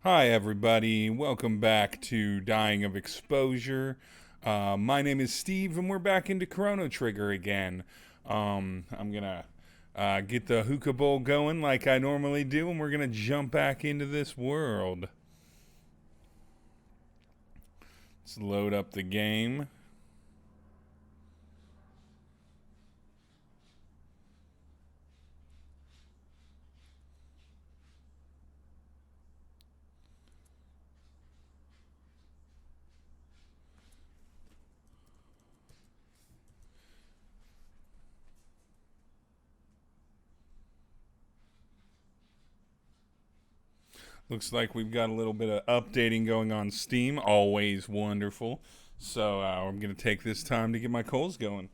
Hi, everybody. Welcome back to Dying of Exposure. My name is Steve, and we're back into Chrono Trigger again. I'm gonna get the hookah bowl going like I normally do, and we're gonna jump back into this world. Let's load up the game. Looks like we've got a little bit of updating going on Steam. Always wonderful. So I'm going to take this time to get my coals going.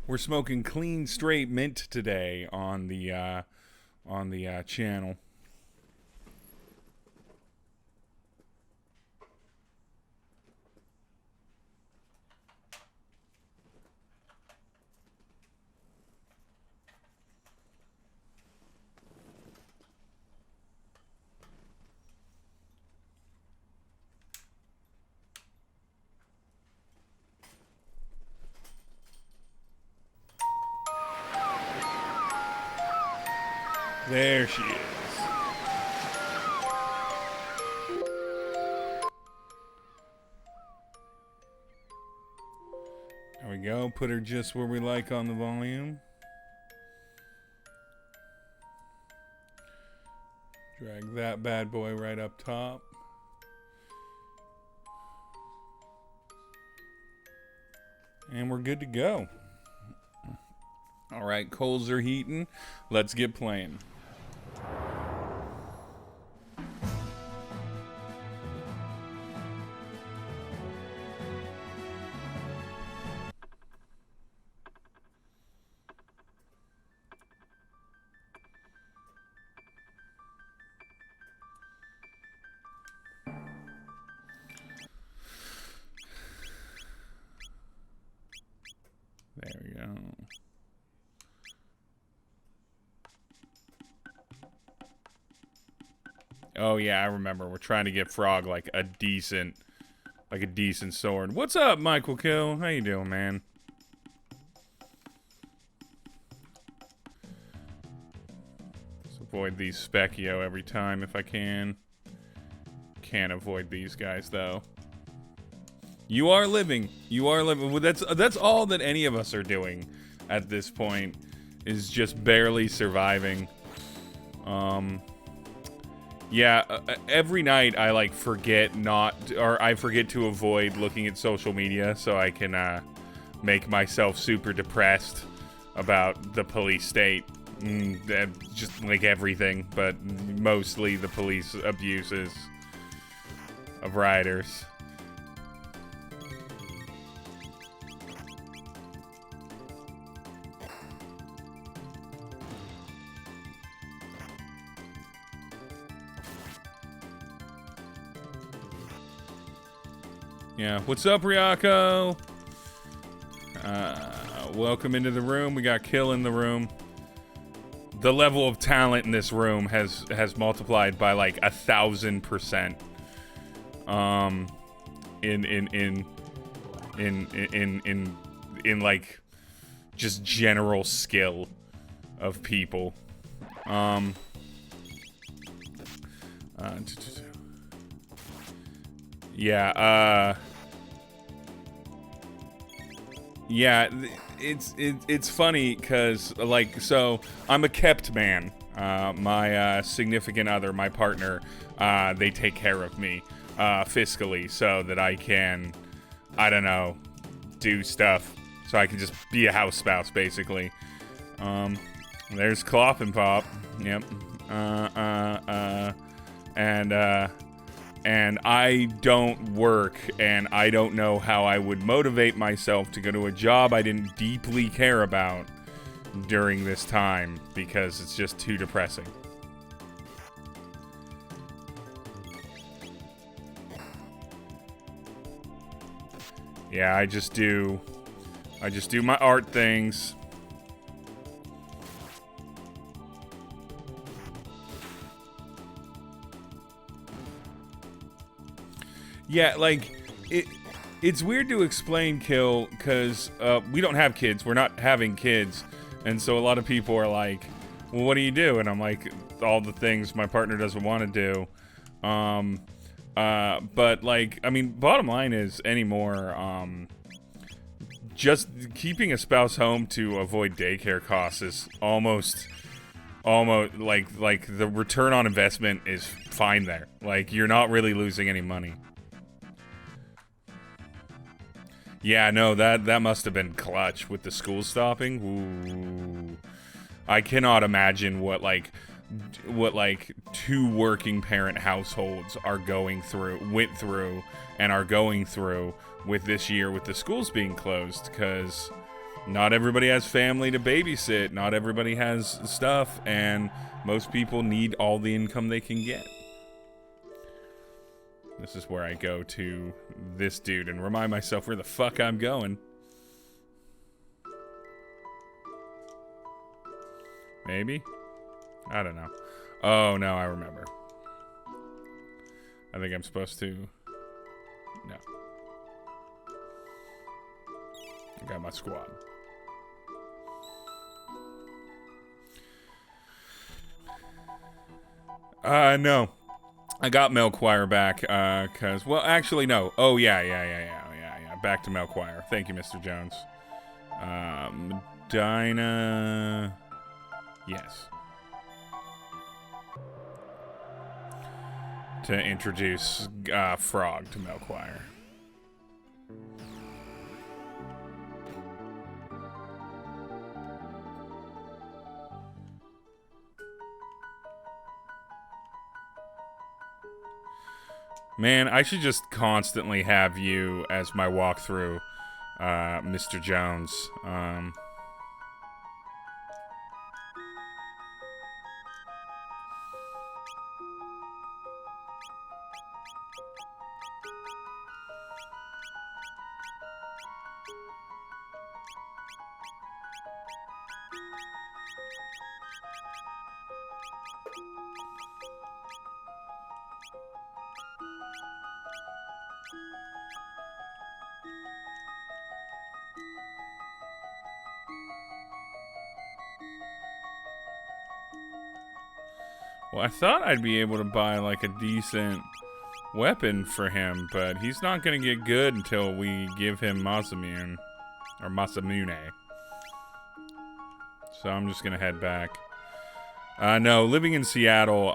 We're smoking clean, straight mint today on the channel. There she is. There we go. Put her just where we like on the volume. Drag that bad boy right up top. And we're good to go. All right, coals are heating. Let's get playing. There we go. Oh yeah, I remember. We're trying to get Frog like a decent sword. What's up, Michael Kill? How you doing, man? Let's avoid these Specchio every time if I can. Can't avoid these guys though. You are living. You are living. Well, that's all that any of us are doing at this point, is just barely surviving. Yeah, every night I like forget I forget to avoid looking at social media so I can make myself super depressed about the police state. Just like everything, but mostly the police abuses of riders. Yeah, what's up, Ryako? Welcome into the room. We got Kill in the room. The level of talent in this room has multiplied by like 1,000%. In like just general skill of people. Yeah, yeah, it's funny because like, so I'm a kept man. My significant other, my partner, they take care of me fiscally so that I can, I don't know, do stuff. So I can just be a house spouse basically. There's Clop and Pop. Yep. And I don't work, and I don't know how I would motivate myself to go to a job I didn't deeply care about during this time, because it's just too depressing. Yeah, I just do my art things. Yeah, like, it's weird to explain, Kill, because we don't have kids. We're not having kids. And so a lot of people are like, well, what do you do? And I'm like, all the things my partner doesn't want to do. But, like, I mean, bottom line is anymore, just keeping a spouse home to avoid daycare costs is almost like the return on investment is fine there. Like, you're not really losing any money. Yeah, no, that must have been clutch with the school stopping. Ooh. I cannot imagine what like 2 working parent households went through and are going through with this year with the schools being closed, because not everybody has family to babysit, not everybody has stuff, and most people need all the income they can get. This is where I go to this dude and remind myself where the fuck I'm going. Maybe? I don't know. Oh, no, I remember. I think I'm supposed to... No. I got my squad. No. I got Melchoir back, cause, well, actually, no. Oh, yeah. Back to Melchoir. Thank you, Mr. Jones. Dinah... Yes. To introduce, Frog to Melchoir. Man, I should just constantly have you as my walkthrough, Mr. Jones. Well, I thought I'd be able to buy, like, a decent weapon for him, but he's not gonna get good until we give him Masamune. Or Masamune. So I'm just gonna head back. No, living in Seattle,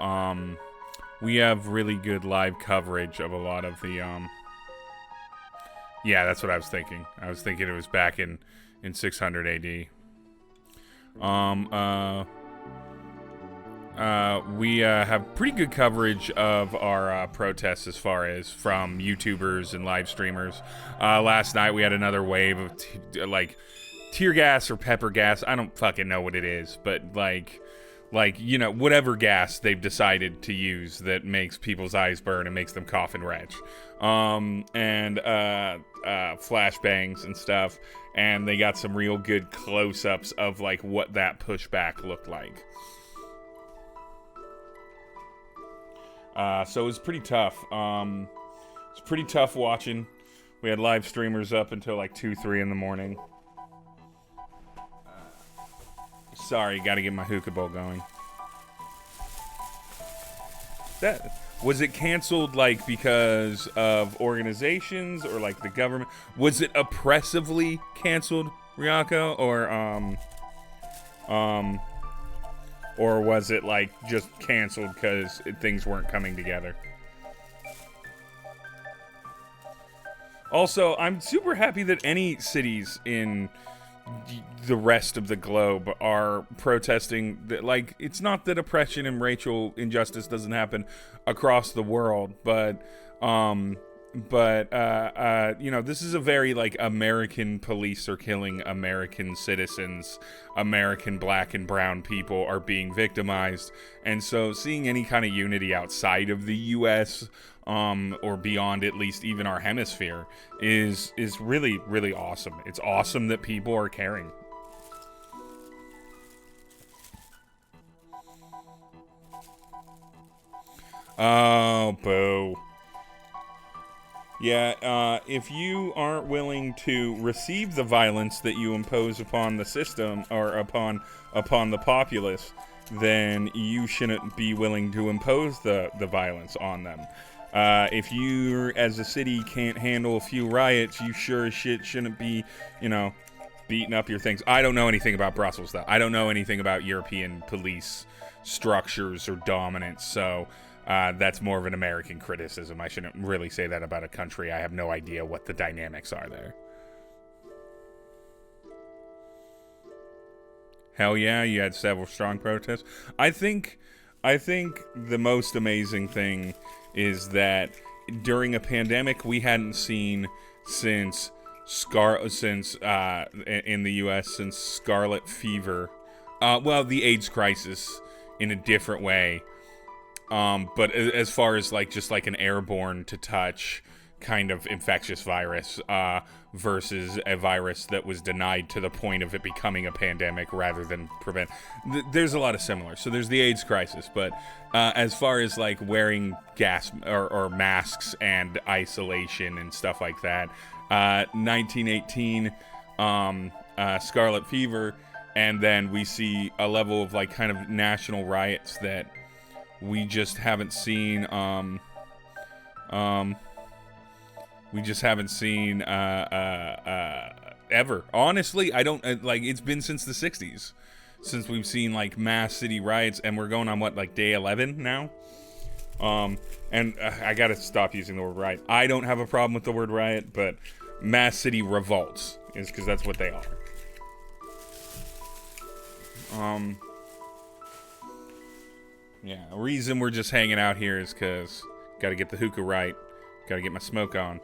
we have really good live coverage of a lot of the, Yeah, that's what I was thinking. I was thinking it was back in 600 AD. We have pretty good coverage of our protests as far as from YouTubers and live streamers. Last night we had another wave of tear gas or pepper gas. I don't fucking know what it is, but like you know, whatever gas they've decided to use that makes people's eyes burn and makes them cough and retch. And flashbangs and stuff. And they got some real good close-ups of like what that pushback looked like. So it was pretty tough. It's pretty tough watching. We had live streamers up until like 2, 3 in the morning. Sorry, gotta get my hookah bowl going. Was it canceled like because of organizations or like the government? Was it oppressively canceled, Ryako, or was it like just canceled because things weren't coming together? Also, I'm super happy that any cities in the rest of the globe are protesting that, like, it's not that oppression and racial injustice doesn't happen across the world, but you know, this is a very like American police are killing American citizens, American black and brown people are being victimized, and so seeing any kind of unity outside of the US or beyond, at least even our hemisphere, is really, really awesome. It's awesome that people are caring. Oh, boo. Yeah, if you aren't willing to receive the violence that you impose upon the system or upon the populace, then you shouldn't be willing to impose the violence on them. If you, as a city, can't handle a few riots, you sure as shit shouldn't be, beating up your things. I don't know anything about Brussels, though. I don't know anything about European police structures or dominance, so that's more of an American criticism. I shouldn't really say that about a country. I have no idea what the dynamics are there. Hell yeah, you had several strong protests. I think the most amazing thing is that during a pandemic we hadn't seen since in the U.S. since scarlet fever, the AIDS crisis in a different way. But as far as just an airborne to touch kind of infectious virus, versus a virus that was denied to the point of it becoming a pandemic rather than prevent. There's a lot of similar. So there's the AIDS crisis, but as far as wearing gas or masks and isolation and stuff like that, 1918, scarlet fever, and then we see a level of kind of national riots that we just haven't seen. We just haven't seen ever. Honestly, I don't it's been since the 60s since we've seen mass city riots, and we're going on day 11 now. And I gotta stop using the word riot. I don't have a problem with the word riot, but mass city revolts is because that's what they are. Yeah, the reason we're just hanging out here is because gotta get the hookah right, gotta get my smoke on.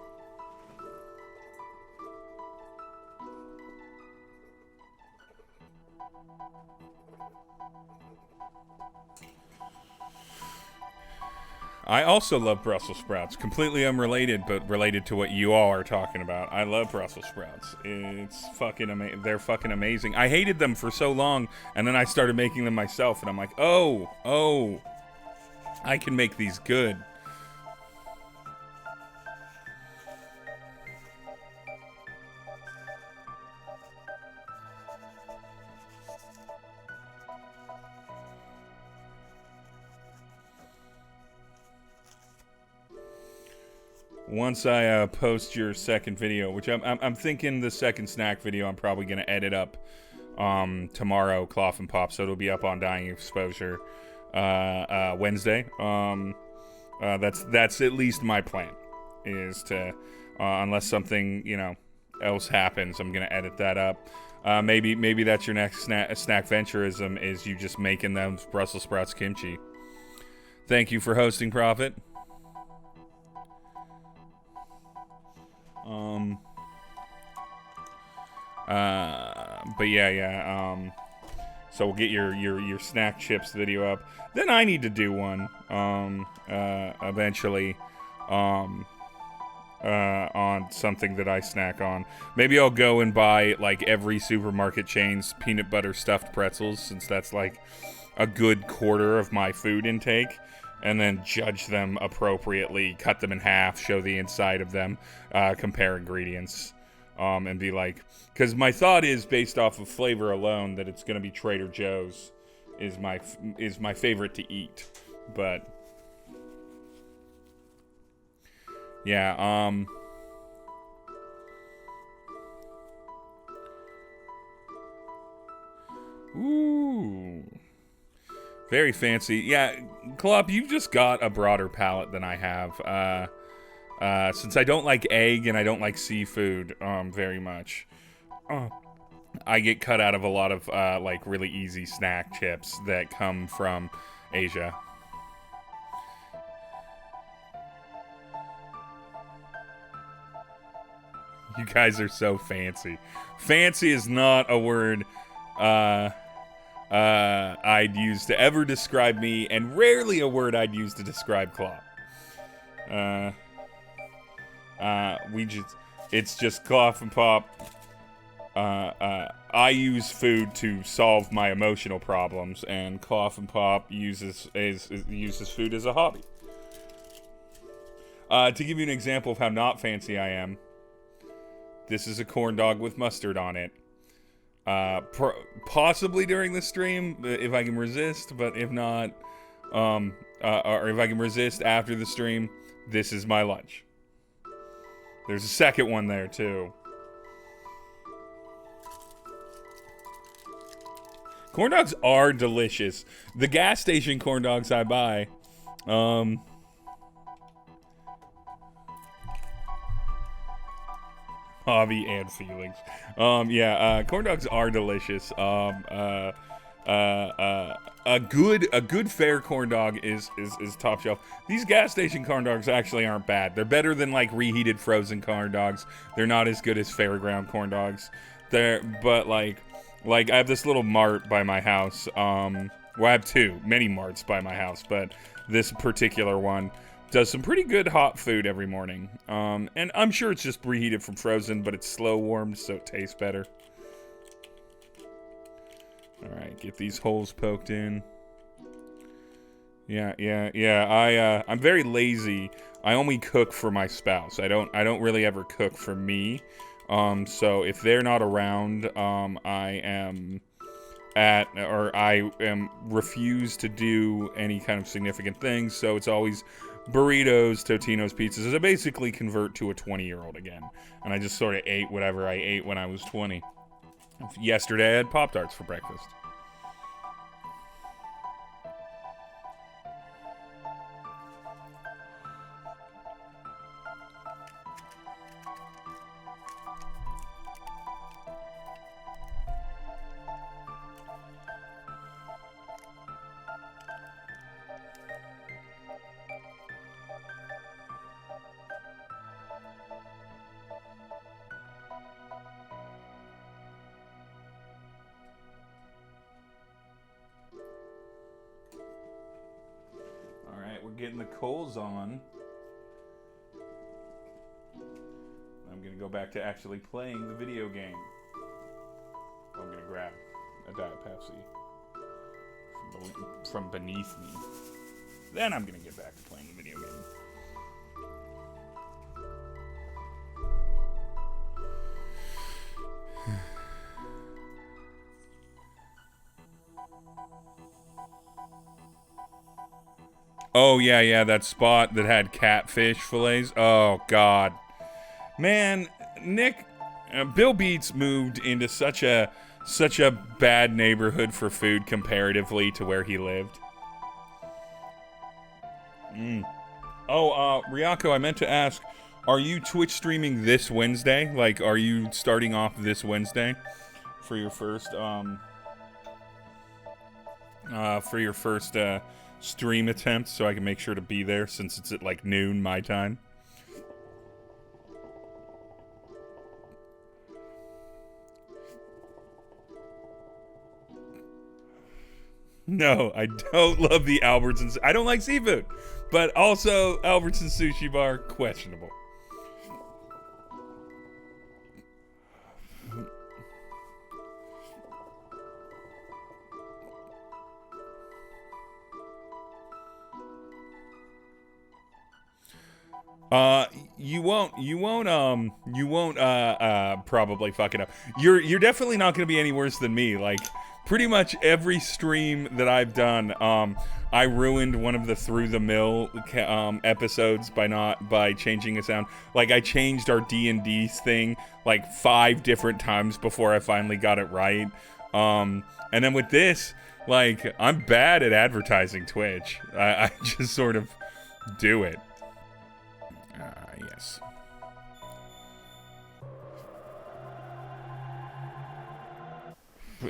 I also love Brussels sprouts. Completely unrelated, but related to what you all are talking about. I love Brussels sprouts. It's fucking amazing. They're fucking amazing. I hated them for so long, and then I started making them myself, and I'm like, oh, I can make these good. Once I post your second video, which I'm thinking the second snack video I'm probably gonna edit up tomorrow, Cloth and Pop, so it'll be up on Dying Exposure Wednesday. That's at least my plan, is to unless something else happens, I'm gonna edit that up. Maybe that's your next snack venturism, is you just making them Brussels sprouts kimchi. Thank you for hosting, Prophet. But yeah. So we'll get your snack chips video up. Then I need to do one, eventually, on something that I snack on. Maybe I'll go and buy every supermarket chain's peanut butter stuffed pretzels, since that's a good quarter of my food intake. And then judge them appropriately, cut them in half, show the inside of them, compare ingredients, and be because my thought is, based off of flavor alone, that it's gonna be Trader Joe's is my favorite to eat, but yeah, ooh. Very fancy. Yeah, Klopp, you've just got a broader palate than I have. Since I don't like egg and I don't like seafood very much, I get cut out of a lot of really easy snack chips that come from Asia. You guys are so fancy. Fancy is not a word I'd use to ever describe me, and rarely a word I'd use to describe Klopp. It's just Cloth and Pop. I use food to solve my emotional problems, and Cloth and Pop uses food as a hobby. To give you an example of how not fancy I am, this is a corn dog with mustard on it. Possibly during the stream, if I can resist, but if not, or if I can resist after the stream, this is my lunch. There's a second one there, too. Corn dogs are delicious. The gas station corn dogs I buy, hobby and feelings. Corn dogs are delicious. A good fair corn dog is top shelf. These gas station corn dogs actually aren't bad. They're better than like reheated frozen corn dogs. They're not as good as fairground corn dogs. But like I have this little mart by my house. Well, I have many marts by my house, but this particular one does some pretty good hot food every morning. And I'm sure it's just reheated from frozen, but it's slow warmed, so it tastes better. All right, get these holes poked in. Yeah. I'm very lazy. I only cook for my spouse. I don't really ever cook for me. So if they're not around, I refuse to do any kind of significant things. So it's always burritos, Totino's, pizzas. I basically convert to a 20-year-old again. And I just sort of ate whatever I ate when I was 20. Yesterday I had Pop-Tarts for breakfast. Getting the coals on. I'm gonna go back to actually playing the video game. I'm gonna grab a Diet Pepsi from beneath me. Then I'm gonna get back to playing the video game. Oh, yeah, that spot that had catfish fillets. Oh, God. Man, Nick, Bill Beats moved into such a bad neighborhood for food comparatively to where he lived. Oh, Ryako, I meant to ask, are you Twitch streaming this Wednesday? Like, are you starting off this Wednesday for your first, stream attempt, so I can make sure to be there since it's at like noon my time? No, I don't love the Albertsons. I don't like seafood, but also Albertsons Sushi Bar, questionable. You won't probably fuck it up. You're definitely not gonna be any worse than me. Like, pretty much every stream that I've done, I ruined one of the Through the Mill episodes by changing a sound. Like, I changed our D&D thing like 5 different times before I finally got it right. And then with this, like, I'm bad at advertising Twitch. I just sort of do it. Yes.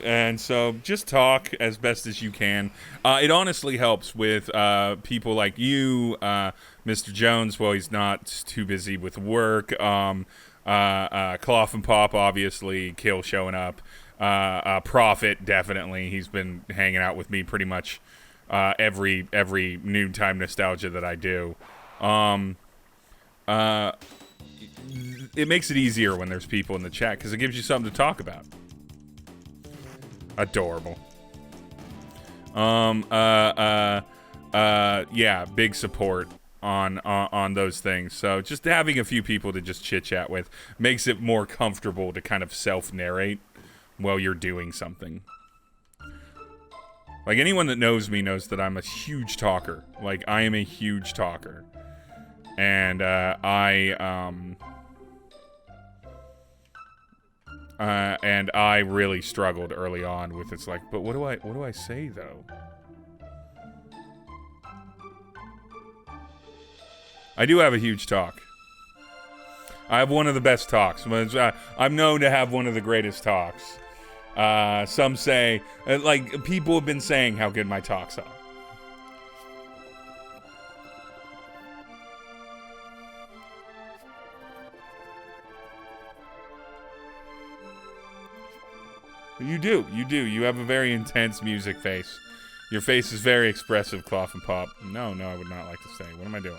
And so just talk as best as you can. It honestly helps with people like you, Mr. Jones. Well, he's not too busy with work. Cloth and Pop, obviously. Kill showing up. Prophet, definitely. He's been hanging out with me pretty much every noontime nostalgia that I do. It makes it easier when there's people in the chat because it gives you something to talk about. Adorable. Yeah, big support. on those things. So just having a few people to just chit chat with makes it more comfortable to kind of self narrate while you're doing something. Like, anyone that knows me knows that I'm a huge talker. Like, I am a huge talker. And, I really struggled early on with it's like, but what do I say, though? I do have a huge talk. I have one of the best talks. I'm known to have one of the greatest talks. Some say, like, people have been saying how good my talks are. You do. You have a very intense music face. Your face is very expressive, Cloth and Pop. No, I would not like to say. What am I doing?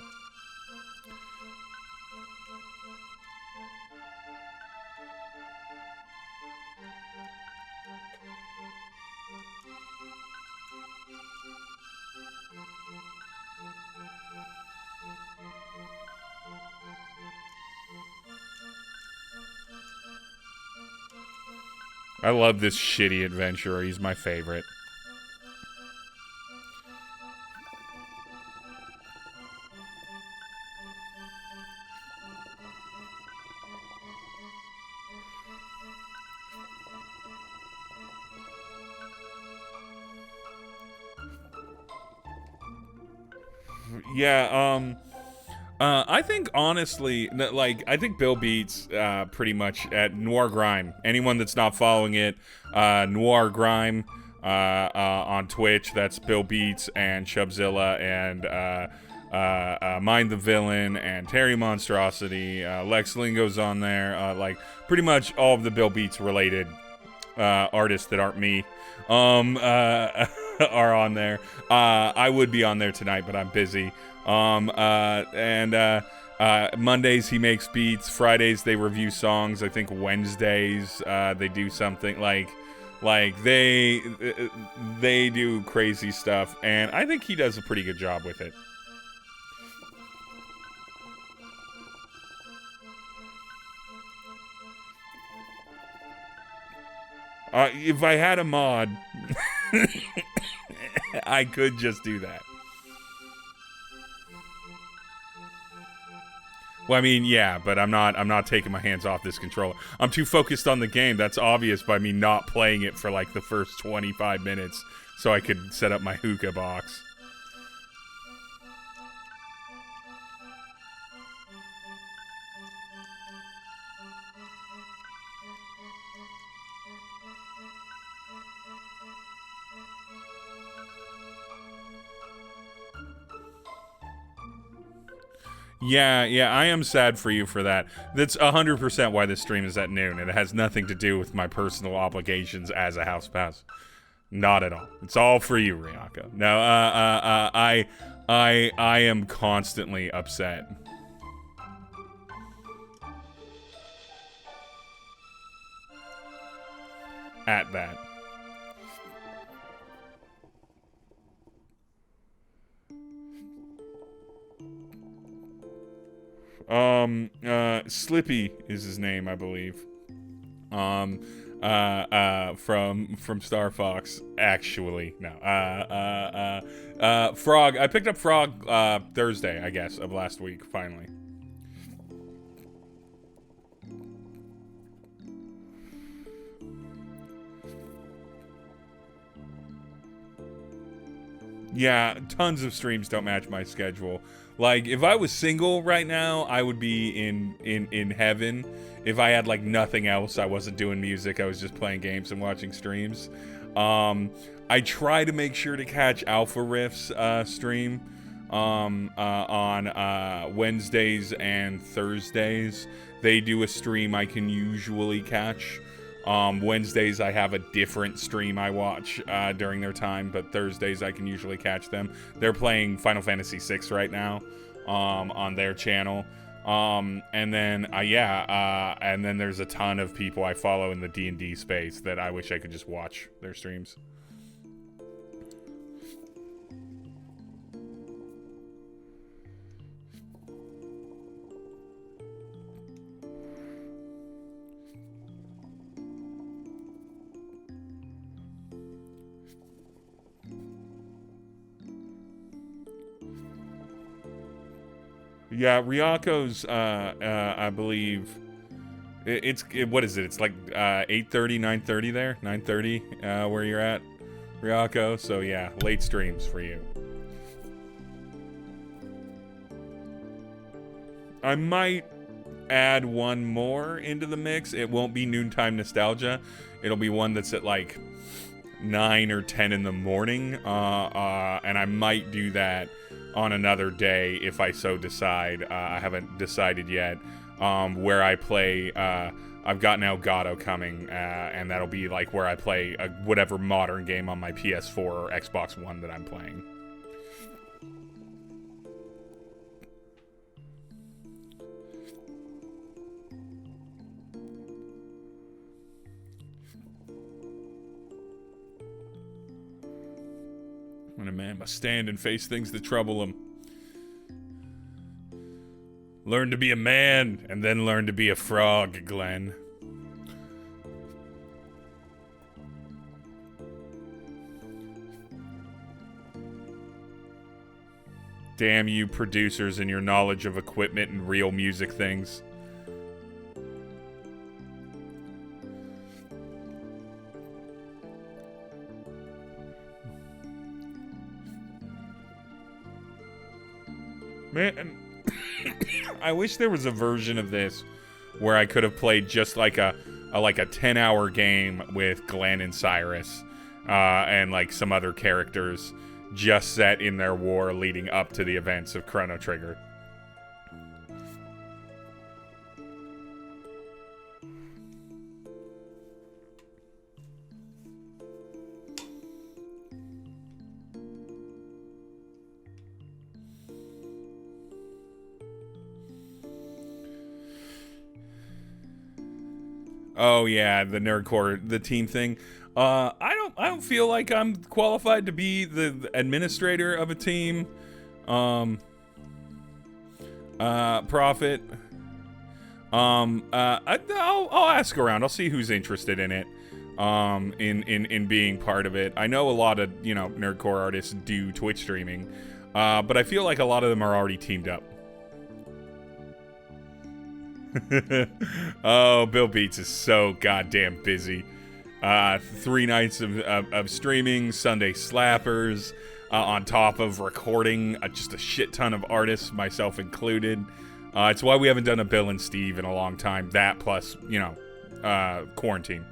I love this shitty adventurer. He's my favorite. Yeah, I think honestly, like, I think Bill beats pretty much at Noir Grime. Anyone that's not following it, Noir Grime on Twitch. That's Bill Beats and Shubzilla and Mind the Villain and Terry Monstrosity. Lex Lingo's on there. Like, pretty much all of the Bill Beats related artists that aren't me are on there. I would be on there tonight, but I'm busy. Mondays he makes beats. Fridays they review songs. I think Wednesdays they do something like they do crazy stuff, and I think he does a pretty good job with it. If I had a mod, I could just do that. Well, I mean, yeah, but I'm not taking my hands off this controller. I'm too focused on the game. That's obvious by me not playing it for like the first 25 minutes so I could set up my hookah box. Yeah, I am sad for you for that. That's 100% why this stream is at noon. It has nothing to do with my personal obligations as a house pass. Not at all. It's all for you, Ryako. No, I am constantly upset at that. Slippy is his name, I believe. From Star Fox, actually. No. Frog. I picked up Frog, Thursday, I guess, of last week, finally. Yeah, tons of streams don't match my schedule. Like, if I was single right now, I would be in heaven. If I had, like, nothing else, I wasn't doing music, I was just playing games and watching streams. I try to make sure to catch Alpha Riff's stream on Wednesdays and Thursdays. They do a stream I can usually catch. Wednesdays I have a different stream I watch during their time, but Thursdays I can usually catch them. They're playing Final Fantasy VI right now on their channel. And then there's a ton of people I follow in the D&D space that I wish I could just watch their streams. Yeah, Ryako's, I believe, what is it? It's like 8:30, 9:30 there? 9:30 where you're at, Ryako. So yeah, late streams for you. I might add one more into the mix. It won't be Noontime Nostalgia. It'll be one that's at like 9 or 10 in the morning. And I might do that on another day if I so decide. I haven't decided yet. Where I play, I've got Elgato coming, and that'll be like where I play whatever modern game on my PS4 or Xbox One that I'm playing. When a man must stand and face things that trouble him. Learn to be a man, and then learn to be a frog, Glenn. Damn you producers and your knowledge of equipment and real music things. Man, I wish there was a version of this where I could have played just like a 10-hour game with Glenn and Cyrus, and like some other characters just set in their war leading up to the events of Chrono Trigger. Oh yeah, the nerdcore, the team thing. I don't feel like I'm qualified to be the administrator of a team. Prophet. I'll ask around. I'll see who's interested in it. In being part of it. I know a lot of, nerdcore artists do Twitch streaming. But I feel like a lot of them are already teamed up. Oh, Bill Beats is so goddamn busy. 3 nights of streaming, Sunday slappers, on top of recording just a shit ton of artists, myself included. It's why we haven't done a Bill and Steve in a long time. That plus, quarantine.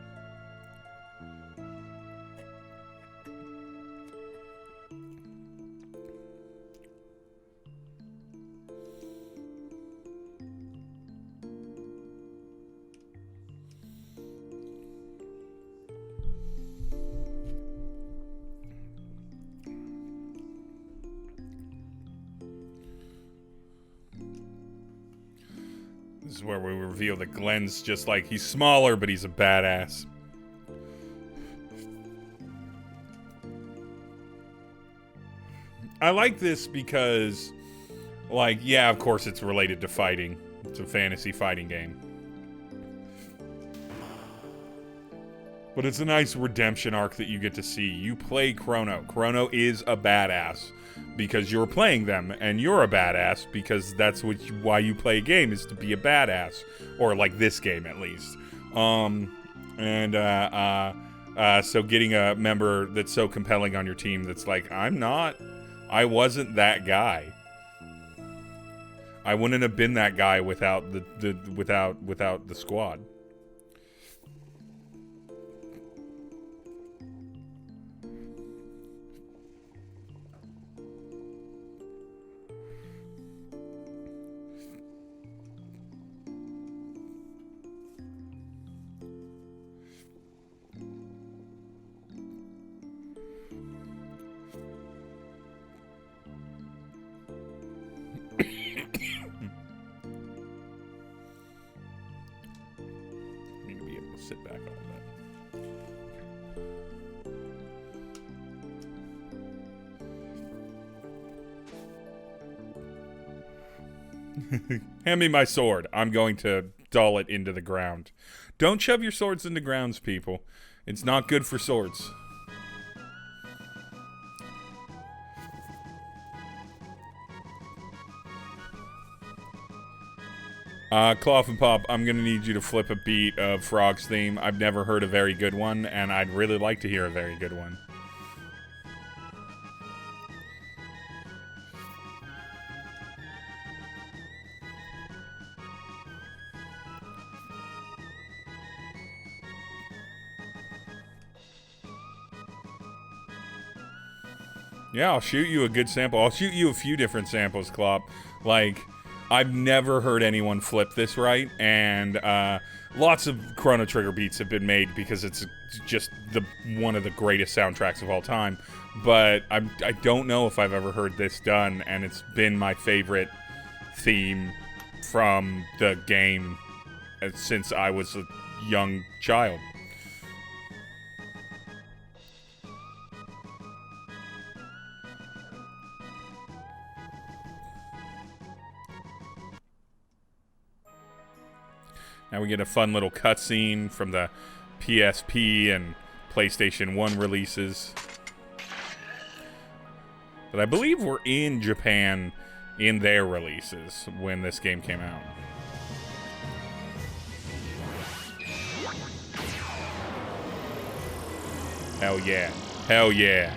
This is where we reveal that Glenn's just like, he's smaller, but he's a badass. I like this because, like, yeah, of course it's related to fighting. It's a fantasy fighting game. But it's a nice redemption arc that you get to see. You play Chrono. Chrono is a badass because you're playing them, and you're a badass because that's why you play a game, is to be a badass. Or like this game, at least. So getting a member that's so compelling on your team that's like, I wasn't that guy. I wouldn't have been that guy without the squad. Sit back a little bit. Hand me my sword. I'm going to dull it into the ground. Don't shove your swords into grounds, people. It's not good for swords. Cloth and Pop, I'm gonna need you to flip a beat of Frog's theme. I've never heard a very good one, and I'd really like to hear a very good one. Yeah, I'll shoot you a good sample. I'll shoot you a few different samples, Clop. Like, I've never heard anyone flip this right, and lots of Chrono Trigger beats have been made because it's just one of the greatest soundtracks of all time. But I don't know if I've ever heard this done, and it's been my favorite theme from the game since I was a young child. Now we get a fun little cutscene from the PSP and PlayStation 1 releases. But I believe we're in Japan in their releases when this game came out. Hell yeah. Hell yeah.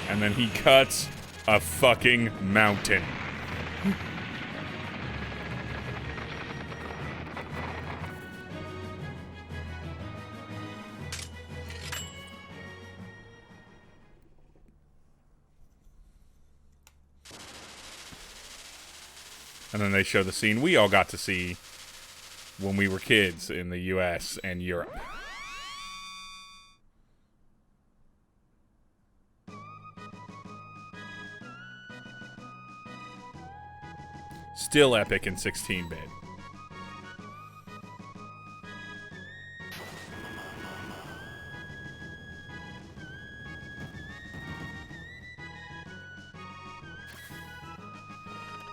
And then he cuts a fucking mountain. And then they show the scene we all got to see when we were kids in the US and Europe. Still epic in 16-bit.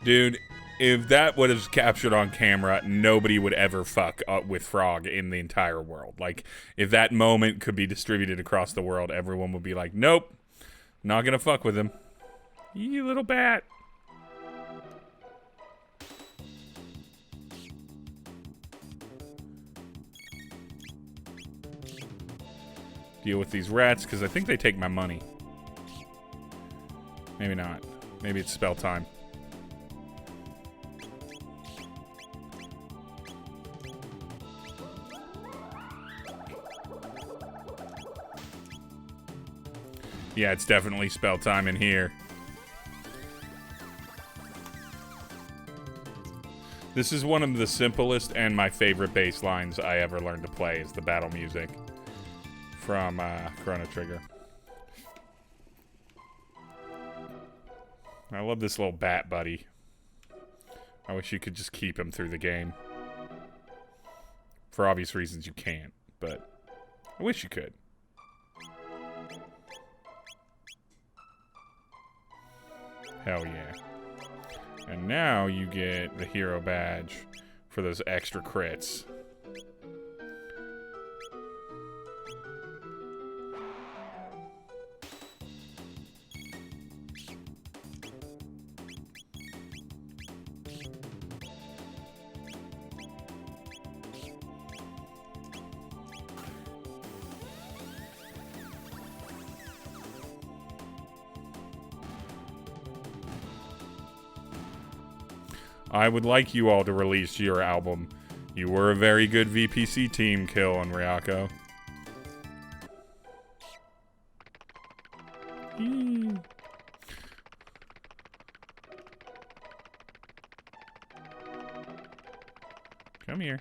Dude, if that would have captured on camera, nobody would ever fuck with Frog in the entire world. Like, if that moment could be distributed across the world, everyone would be like, nope, not gonna fuck with him. You little bat. Deal with these rats, because I think they take my money. Maybe not. Maybe it's spell time. Yeah, it's definitely spell time in here. This is one of the simplest and my favorite bass lines I ever learned to play is the battle music from Chrono Trigger. I love this little bat buddy. I wish you could just keep him through the game. For obvious reasons you can't, but I wish you could. Hell yeah. And now you get the hero badge for those extra crits. I would like you all to release your album. You were a very good VPC team, Kill and Ryako. Come here.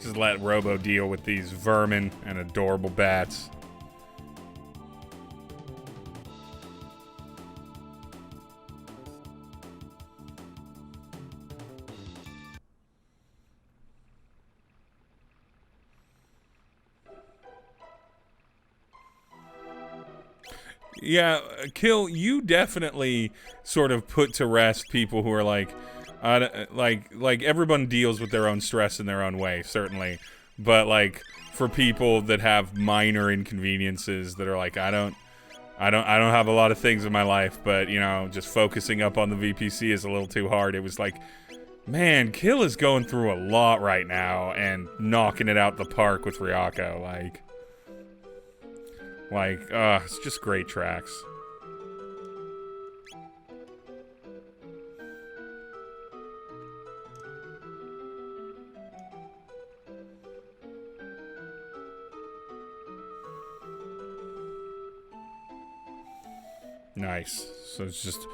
Just let Robo deal with these vermin and adorable bats. Yeah, Kill, you definitely sort of put to rest people who are like everyone deals with their own stress in their own way, certainly. But like for people that have minor inconveniences that are like, I don't have a lot of things in my life, but you know, just focusing up on the VPC is a little too hard. It was like, man, Kill is going through a lot right now and knocking it out the park with Ryako, it's just great tracks. Nice. So it's just,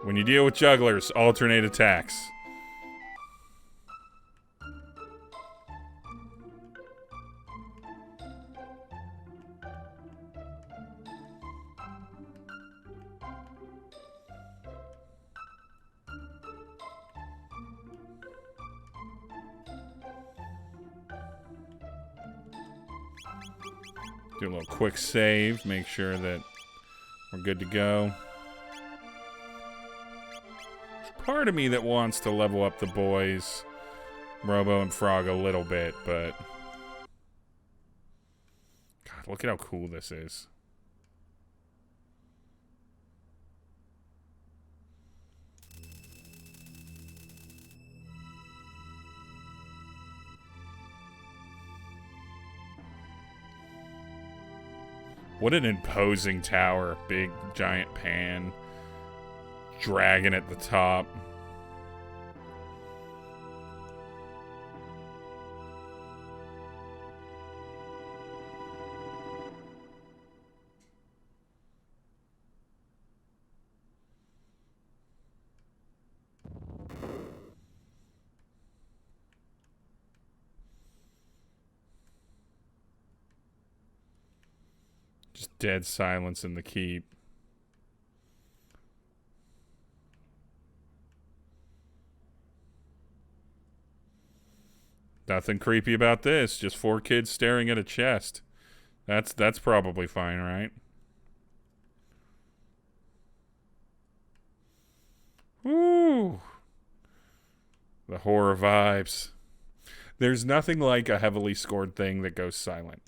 when you deal with jugglers, alternate attacks. Do a little quick save, make sure that we're good to go. There's part of me that wants to level up the boys, Robo and Frog, a little bit, but God, look at how cool this is. What an imposing tower. Big, giant pan. Dragon at the top. Just dead silence in the keep. Nothing creepy about this. Just 4 kids staring at a chest. That's probably fine, right? Woo! The horror vibes. There's nothing like a heavily scored thing that goes silent.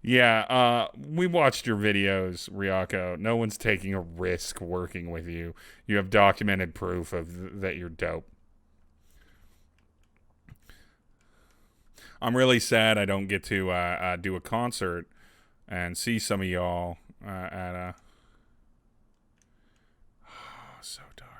Yeah, we watched your videos, Ryako. No one's taking a risk working with you. You have documented proof of that you're dope. I'm really sad I don't get to do a concert and see some of y'all at a... Oh, so dark.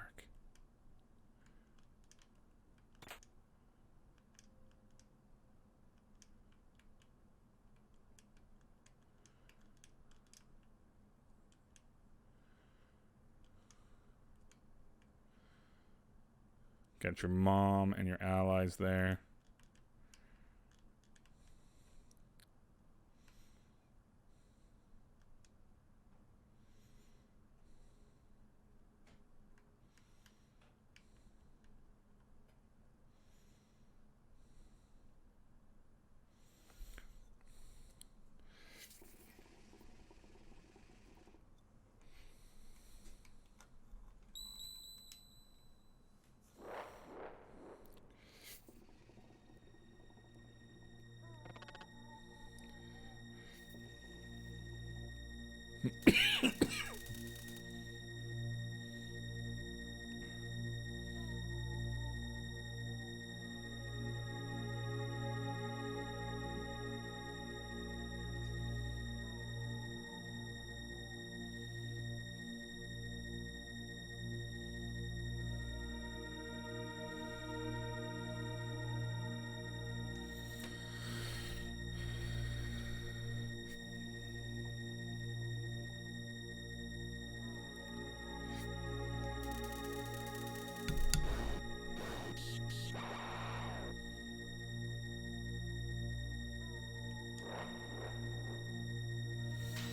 Got your mom and your allies there.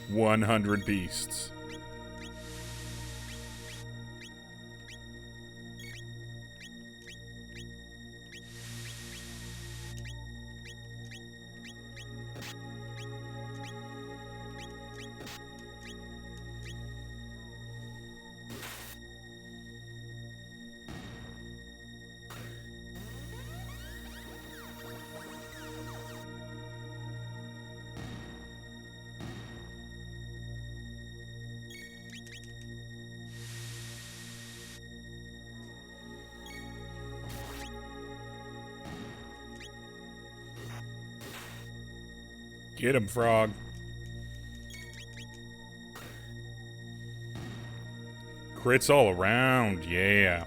100 beasts. Get him, frog. Crits all around, yeah.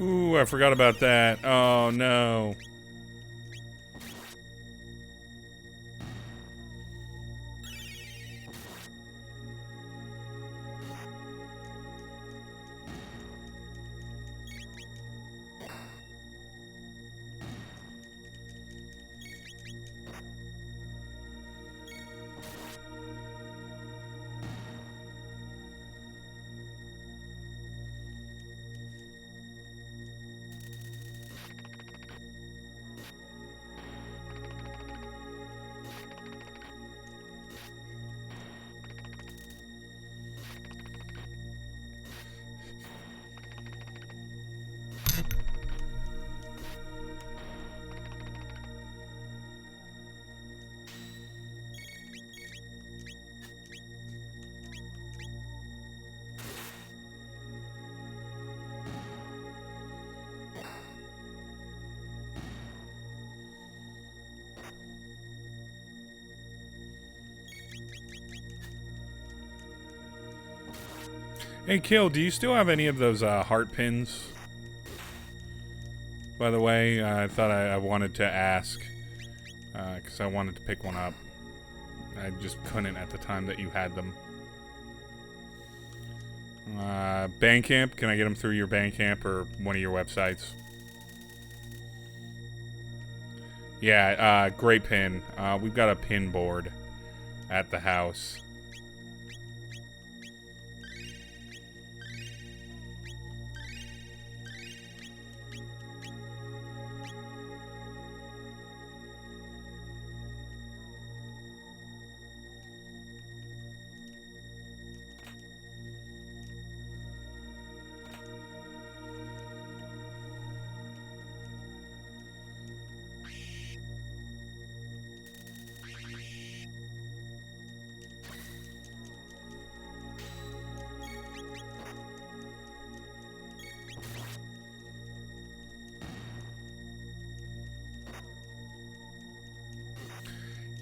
Ooh, I forgot about that. Oh, no. Hey, Kill, do you still have any of those heart pins? By the way, I thought I wanted to ask, because I wanted to pick one up. I just couldn't at the time that you had them. Bandcamp, can I get them through your Bandcamp or one of your websites? Yeah, great pin. We've got a pin board at the house.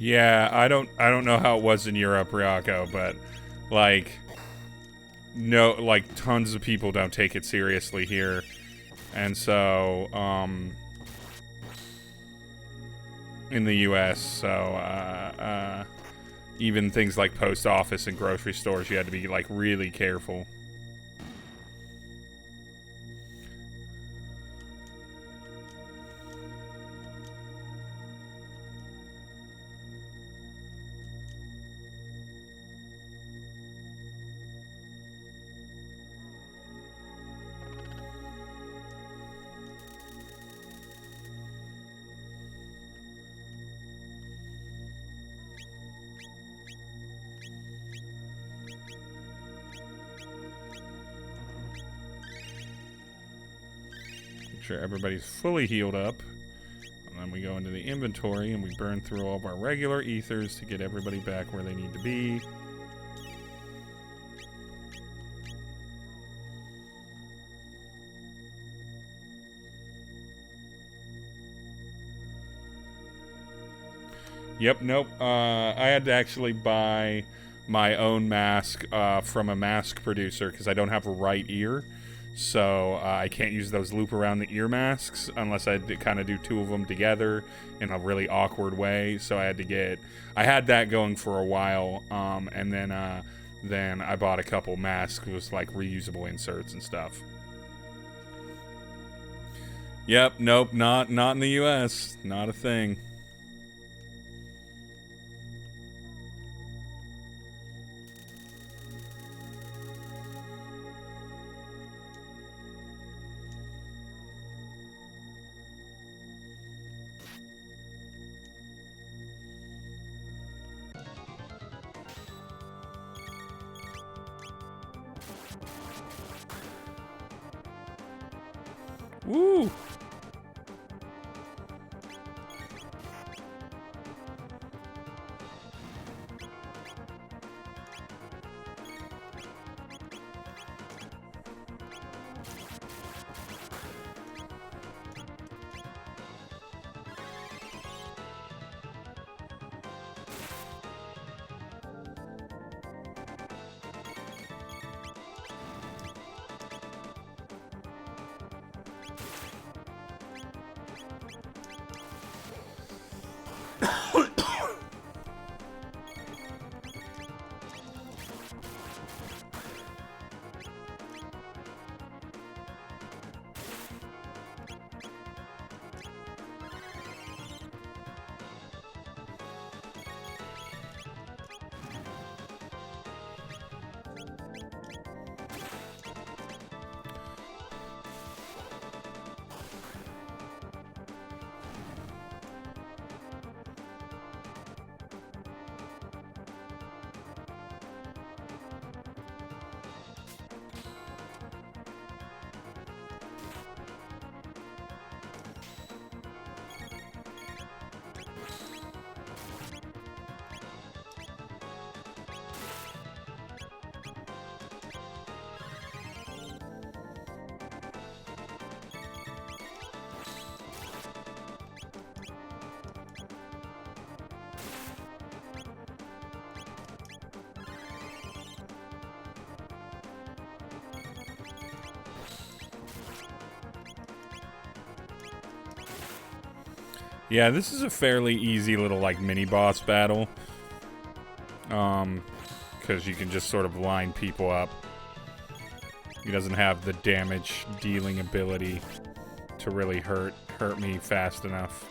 Yeah, I don't know how it was in Europe, Ryako, but like no, like tons of people don't take it seriously here. And so in the US, so Even things like post office and grocery stores, you had to be like really careful. Sure everybody's fully healed up, and then we go into the inventory and we burn through all of our regular ethers to get everybody back where they need to be. Yep, nope. I had to actually buy my own mask from a mask producer because I don't have a right ear. So I can't use those loop around the ear masks unless I kind of do two of them together in a really awkward way. So I had that going for a while, and then I bought a couple masks with like reusable inserts and stuff. Yep, nope, not in the U.S. Not a thing. Woo! Yeah, this is a fairly easy little, like, mini-boss battle. Because you can just sort of line people up. He doesn't have the damage-dealing ability to really hurt me fast enough.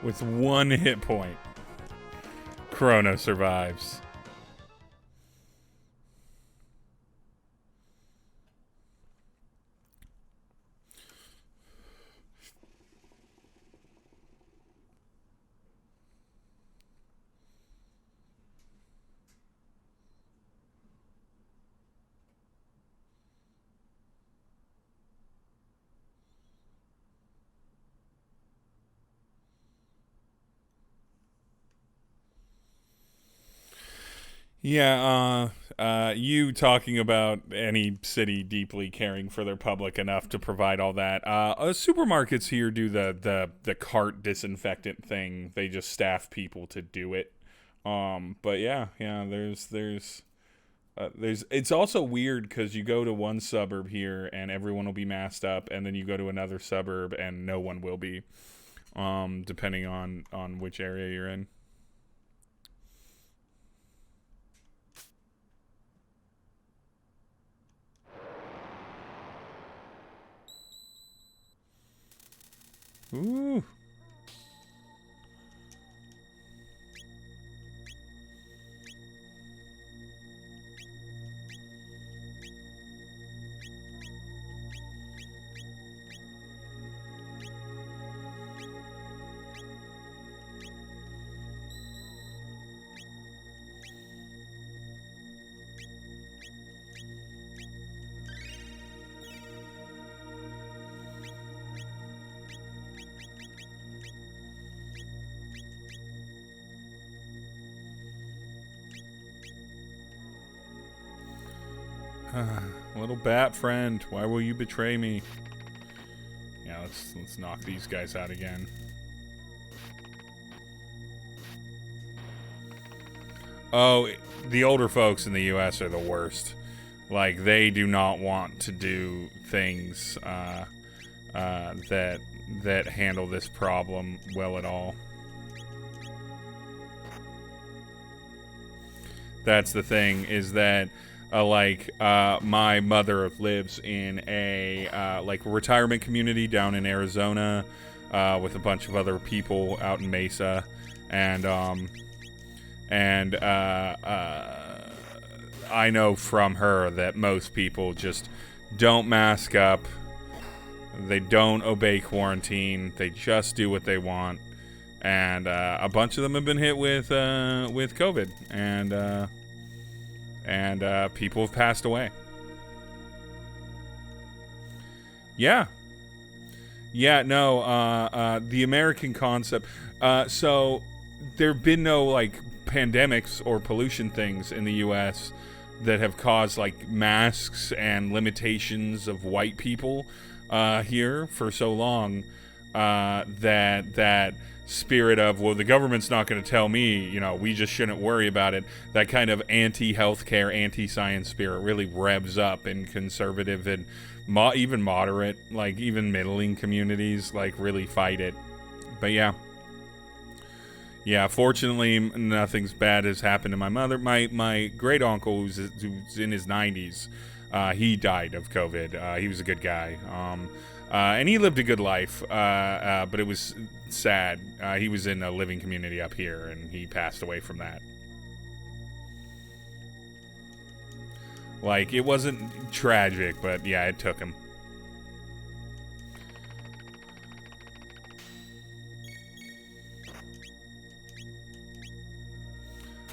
With 1 hit point, Chrono survives. Yeah, you talking about any city deeply caring for their public enough to provide all that. Supermarkets here do the cart disinfectant thing. They just staff people to do it. But yeah, there's it's also weird because you go to one suburb here and everyone will be masked up, and then you go to another suburb and no one will be, depending on which area you're in. Ooh. Little bat friend, why will you betray me? Yeah, let's knock these guys out again. Oh, the older folks in the U.S. are the worst. Like, they do not want to do things that handle this problem well at all. That's the thing, is that my mother lives in a retirement community down in Arizona with a bunch of other people out in Mesa, and I know from her that most people just don't mask up. They don't obey quarantine. They just do what they want, and a bunch of them have been hit with COVID, and people have passed away. Yeah. No, the American concept. So there have been no, pandemics or pollution things in the U.S. that have caused, masks and limitations of white people here for so long that spirit of, well, the government's not going to tell me, we just shouldn't worry about it. That kind of anti-healthcare, anti-science spirit really revs up in conservative and even moderate, even middling communities, really fight it. But yeah, fortunately, nothing's bad has happened to my mother. My great uncle, who's in his 90s, he died of COVID. He was a good guy. And he lived a good life, but it was sad. He was in a living community up here, and he passed away from that. It wasn't tragic, but yeah, it took him.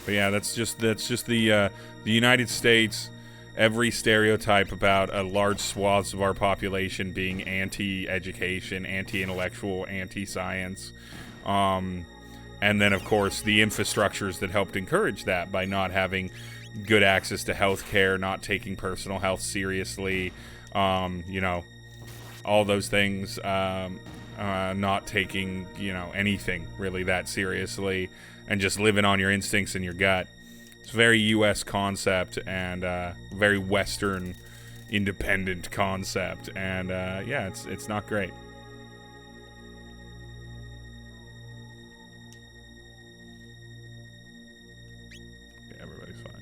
But yeah, that's just the United States. Every stereotype about large swaths of our population being anti-education, anti-intellectual, anti-science. And then, of course, the infrastructures that helped encourage that by not having good access to health care, not taking personal health seriously, all those things, not taking, anything really that seriously, and just living on your instincts and your gut. It's a very U.S. concept and very Western independent concept, and yeah, it's not great. Okay, everybody's fine.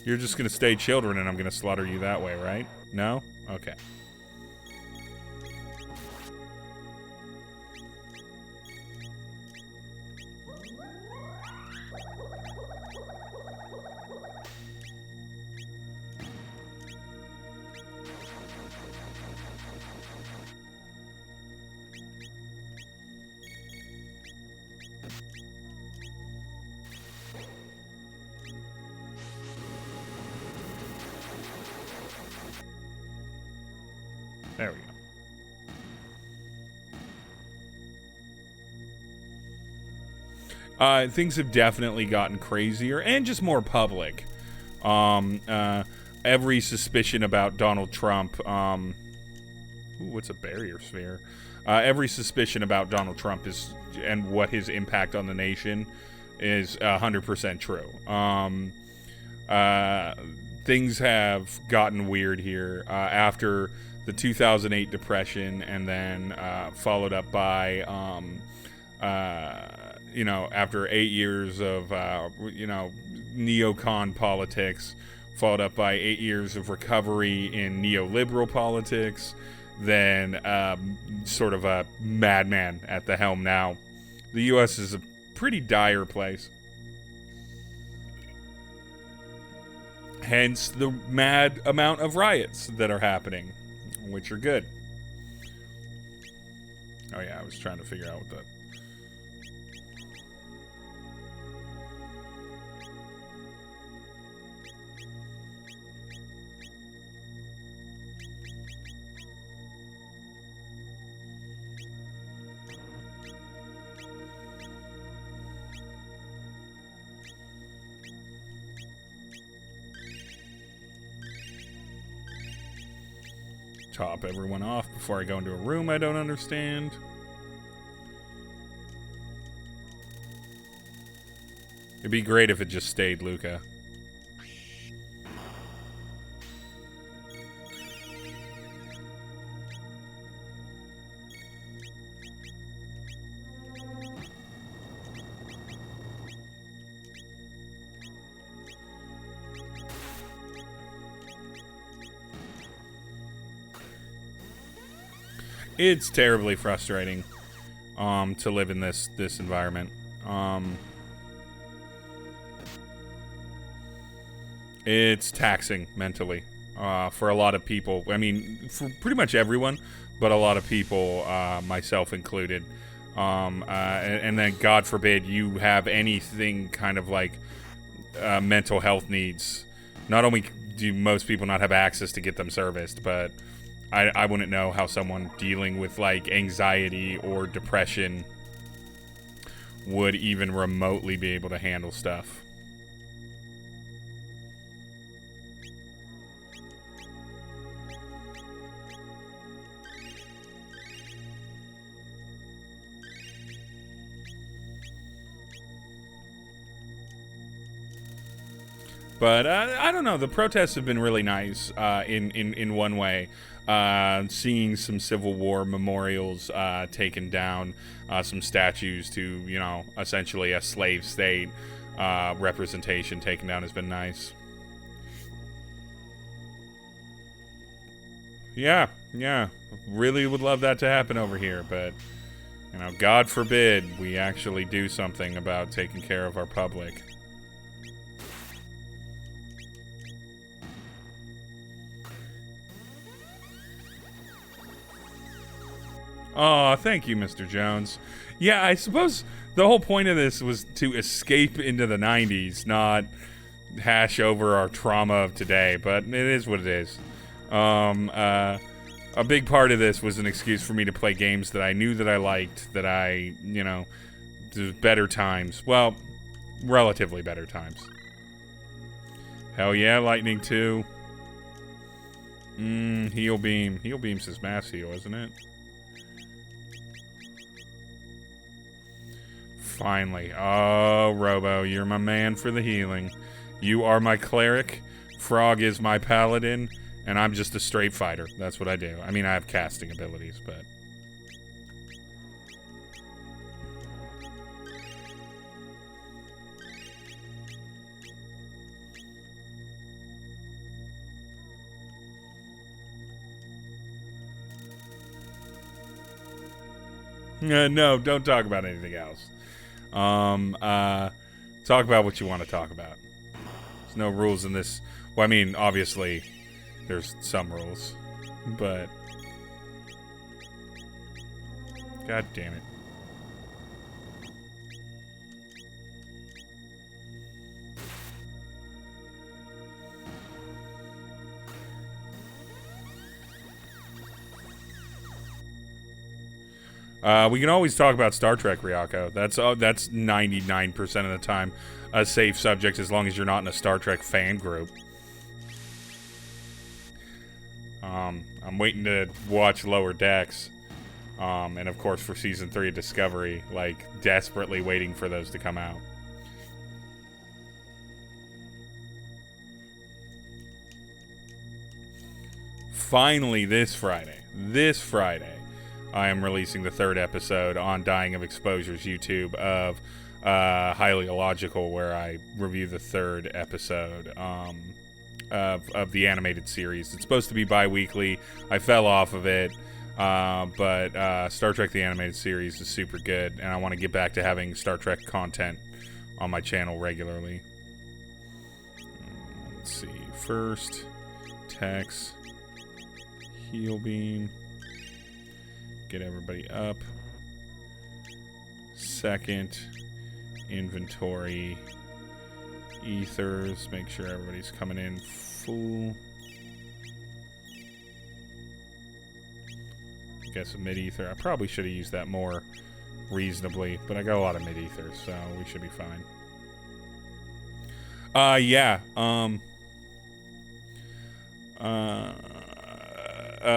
You're just gonna stay children and I'm gonna slaughter you that way, right? No? Okay. There we go. Things have definitely gotten crazier and just more public. Every suspicion about Donald Trump, ooh, what's a barrier sphere? Every suspicion about Donald Trump is, and what his impact on the nation is 100% true. Things have gotten weird here after the 2008 Depression, and then followed up by, you know, after 8 years of, you know, neocon politics, followed up by 8 years of recovery in neoliberal politics, then sort of a madman at the helm now. The U.S. is a pretty dire place. Hence the mad amount of riots that are happening, which are good. Oh yeah, I was trying to figure out what that... Top everyone off before I go into a room I don't understand. It'd be great if it just stayed Luca. It's terribly frustrating to live in this environment. It's taxing mentally for a lot of people. I mean, for pretty much everyone, but a lot of people, myself included. And then, God forbid, you have anything kind of like mental health needs. Not only do most people not have access to get them serviced, but I wouldn't know how someone dealing with like anxiety or depression would even remotely be able to handle stuff. But I don't know. The protests have been really nice in one way. Seeing some Civil War memorials taken down, some statues to, you know, essentially a slave state representation taken down has been nice. Yeah. Really would love that to happen over here, but, you know, God forbid we actually do something about taking care of our public. Oh, thank you, Mr. Jones. Yeah, I suppose the whole point of this was to escape into the 90s, not hash over our trauma of today, but it is what it is. A big part of this was an excuse for me to play games that I knew that I liked, that I, you know, better times. Well, relatively better times. Hell yeah, Lightning 2. Heal Beam. Heal Beam's his mass heal, isn't it? Finally. Oh, Robo, you're my man for the healing. You are my cleric, Frog is my paladin, and I'm just a straight fighter. That's what I do. I mean, I have casting abilities, but... No, don't talk about anything else. Talk about what you want to talk about. There's no rules in this. Well, I mean, obviously, there's some rules, but God damn it. We can always talk about Star Trek, Ryako. That's 99% of the time a safe subject, as long as you're not in a Star Trek fan group. I'm waiting to watch Lower Decks, and of course for season 3 of Discovery, like desperately waiting for those to come out. Finally, this Friday, I am releasing the 3rd episode on Dying of Exposure's YouTube of Highly Illogical, where I review the 3rd episode of the animated series. It's supposed to be bi-weekly. I fell off of it, but Star Trek the Animated Series is super good, and I want to get back to having Star Trek content on my channel regularly. Let's see. First, text, heal beam. Get everybody up. Second, inventory, ethers. Make sure everybody's coming in full. I guess a mid-ether. I probably should have used that more reasonably, but I got a lot of mid-ethers, so we should be fine. Yeah.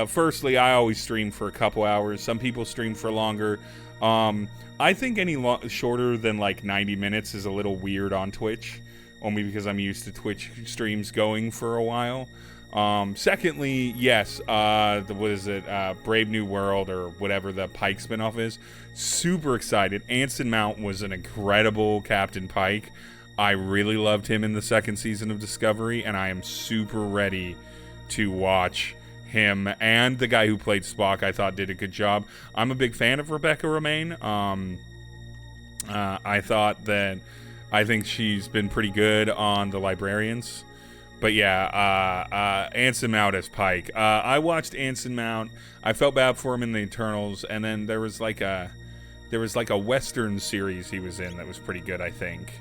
Firstly, I always stream for a couple hours. Some people stream for longer. I think any shorter than like 90 minutes is a little weird on Twitch, only because I'm used to Twitch streams going for a while. Secondly, yes, what is it? Brave New World, or whatever the Pike spinoff is. Super excited. Anson Mount was an incredible Captain Pike. I really loved him in the 2nd season of Discovery, and I am super ready to watch him, and the guy who played Spock I thought did a good job. I'm a big fan of Rebecca Romaine. I think she's been pretty good on The Librarians. But yeah, Anson Mount as Pike. I watched Anson Mount. I felt bad for him in the Eternals, and then there was like a Western series he was in that was pretty good, I think,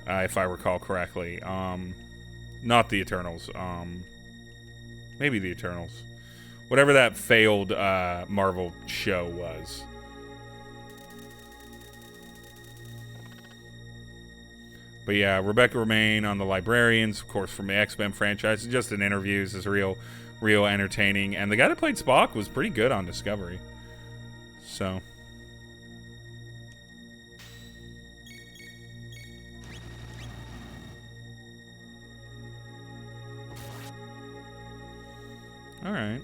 if I recall correctly. Not the Eternals. Maybe the Eternals. Whatever that failed Marvel show was. But yeah, Rebecca Romaine on The Librarians, of course, from the X-Men franchise. Just in interviews is real entertaining. And the guy that played Spock was pretty good on Discovery. So. All right.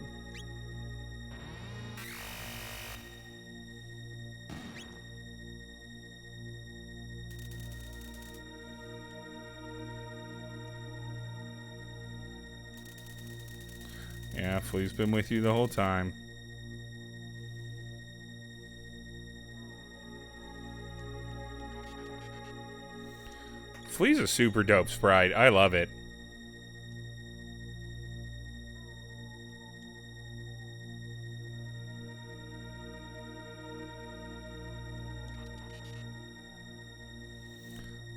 Yeah, Flea's been with you the whole time. Flea's a super dope sprite. I love it.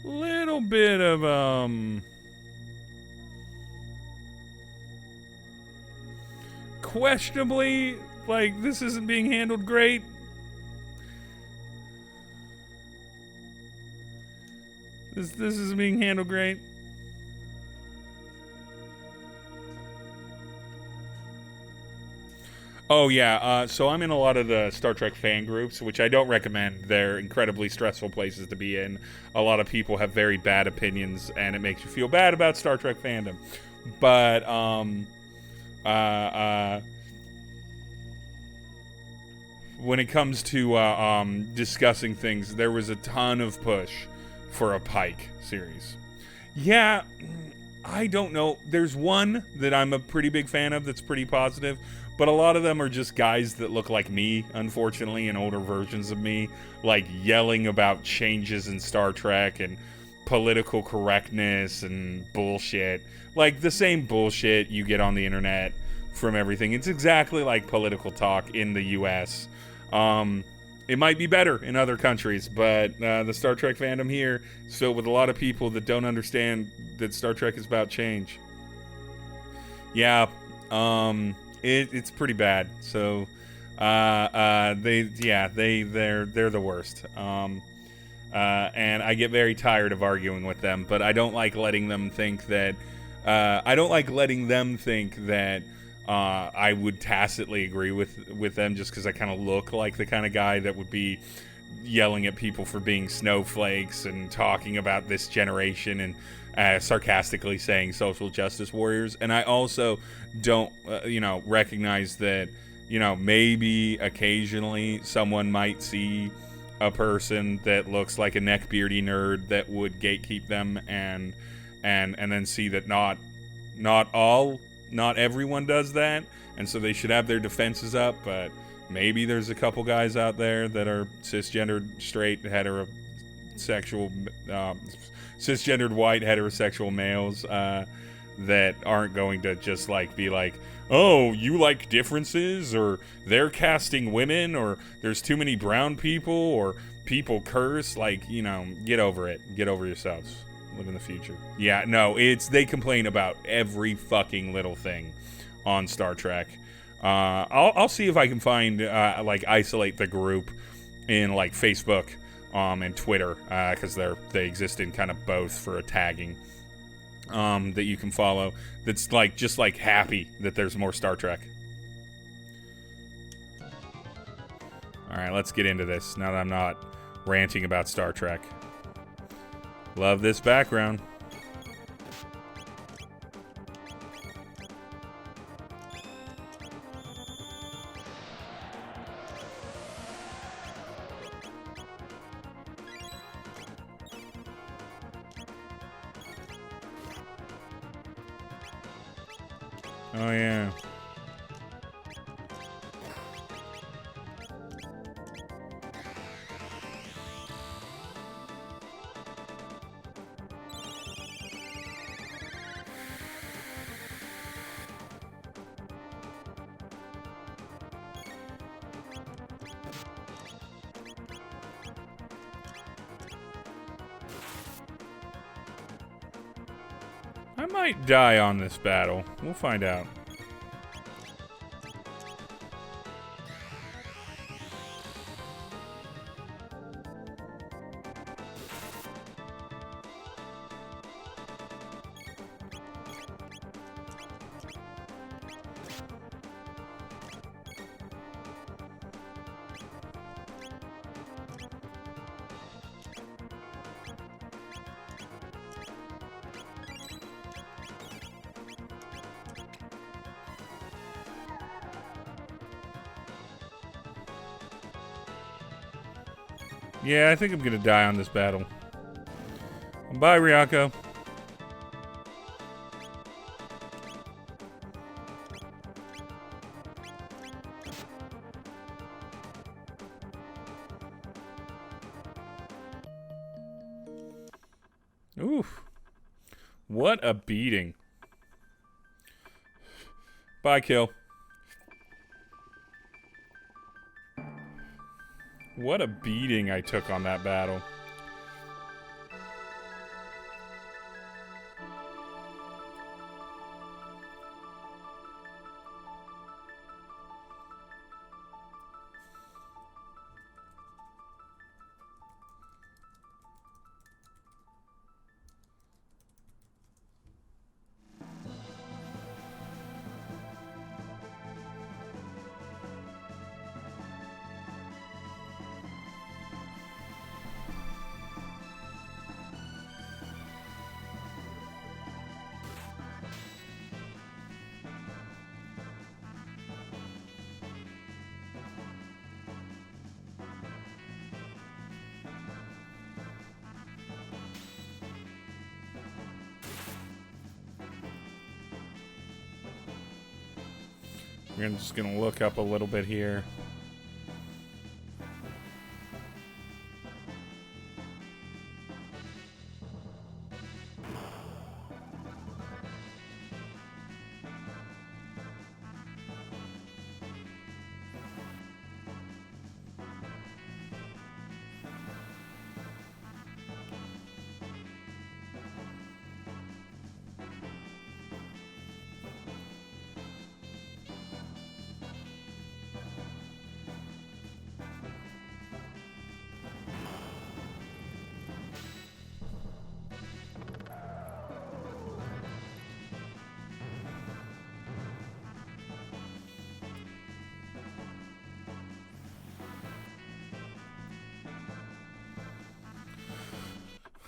Little bit of, questionably, like, this isn't being handled great. This isn't being handled great. Oh, yeah, so I'm in a lot of the Star Trek fan groups, which I don't recommend. They're incredibly stressful places to be in. A lot of people have very bad opinions, and it makes you feel bad about Star Trek fandom. But, when it comes to discussing things, there was a ton of push for a Pike series. Yeah, I don't know. There's one that I'm a pretty big fan of that's pretty positive, but a lot of them are just guys that look like me, unfortunately, and older versions of me, like yelling about changes in Star Trek and political correctness and bullshit. Like the same bullshit you get on the internet from everything. It's exactly like political talk in the US. It might be better in other countries, but the Star Trek fandom here is filled with a lot of people that don't understand that Star Trek is about change. Yeah, it's pretty bad. So, they're the worst. And I get very tired of arguing with them, but I don't like letting them think that. I would tacitly agree with them just because I kind of look like the kind of guy that would be yelling at people for being snowflakes and talking about this generation and sarcastically saying social justice warriors. And I also don't, recognize that, maybe occasionally someone might see a person that looks like a neckbeardy nerd that would gatekeep them and then see that not everyone does that, and so they should have their defenses up, but maybe there's a couple guys out there that are cisgendered, straight, cisgendered white heterosexual males that aren't going to just be like, oh, you like differences, or they're casting women, or there's too many brown people, or people curse. Get over it. Get over yourselves. Live in the future. Yeah, no, they complain about every fucking little thing on Star Trek. I'll see if I can find isolate the group in Facebook and Twitter, because they exist in kind of both for a tagging that you can follow. That's just happy that there's more Star Trek. All right, let's get into this now that I'm not ranting about Star Trek. Love this background. Oh, yeah. I might die on this battle. We'll find out. Yeah, I think I'm gonna die on this battle. Bye, Ryako. Oof. What a beating. Bye, Kill. What a beating I took on that battle. We're just gonna look up a little bit here.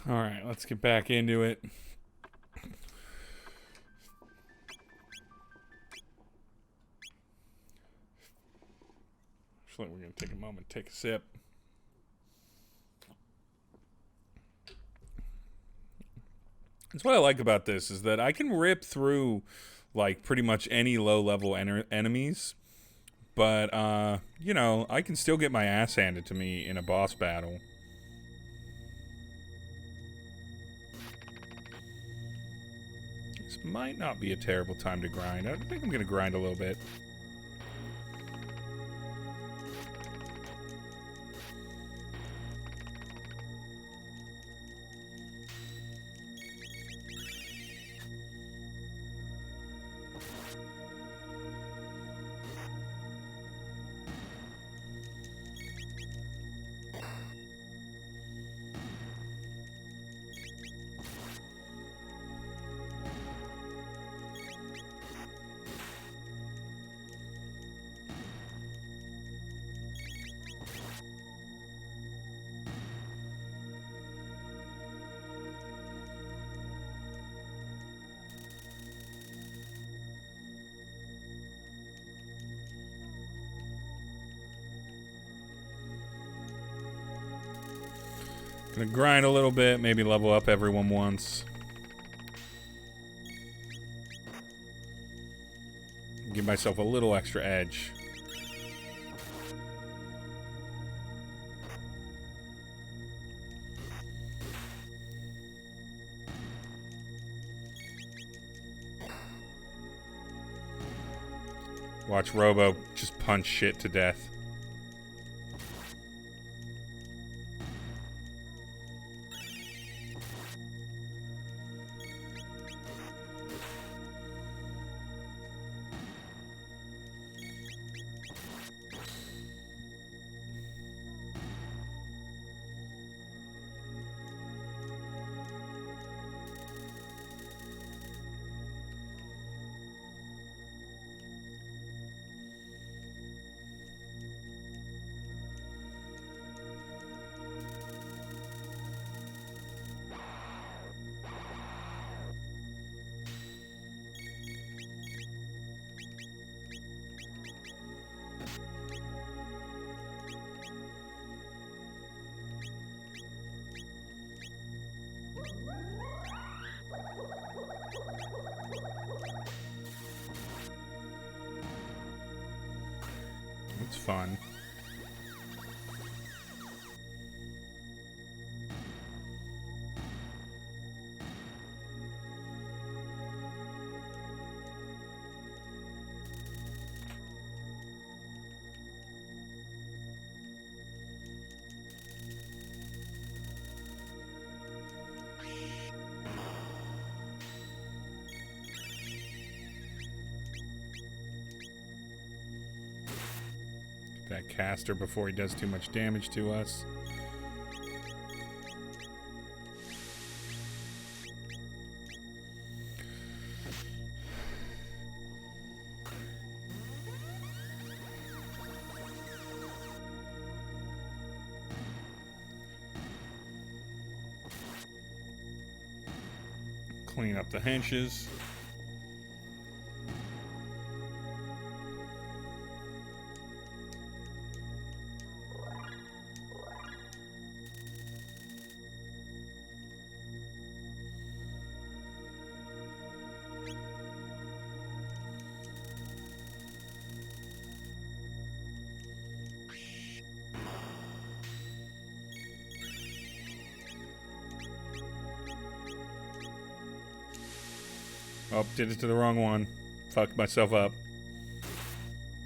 All right, let's get back into it. Actually, we're going to take a moment, take a sip. That's what I like about this, is that I can rip through, like, pretty much any low-level enemies. But, you know, I can still get my ass handed to me in a boss battle. This might not be a terrible time to grind. I think I'm going to grind a little bit. Gonna grind a little bit, maybe level up everyone once. Give myself a little extra edge. Watch Robo just punch shit to death. It's fun. That caster before he does too much damage to us. Clean up the henches. Oh, did it to the wrong one. Fucked myself up.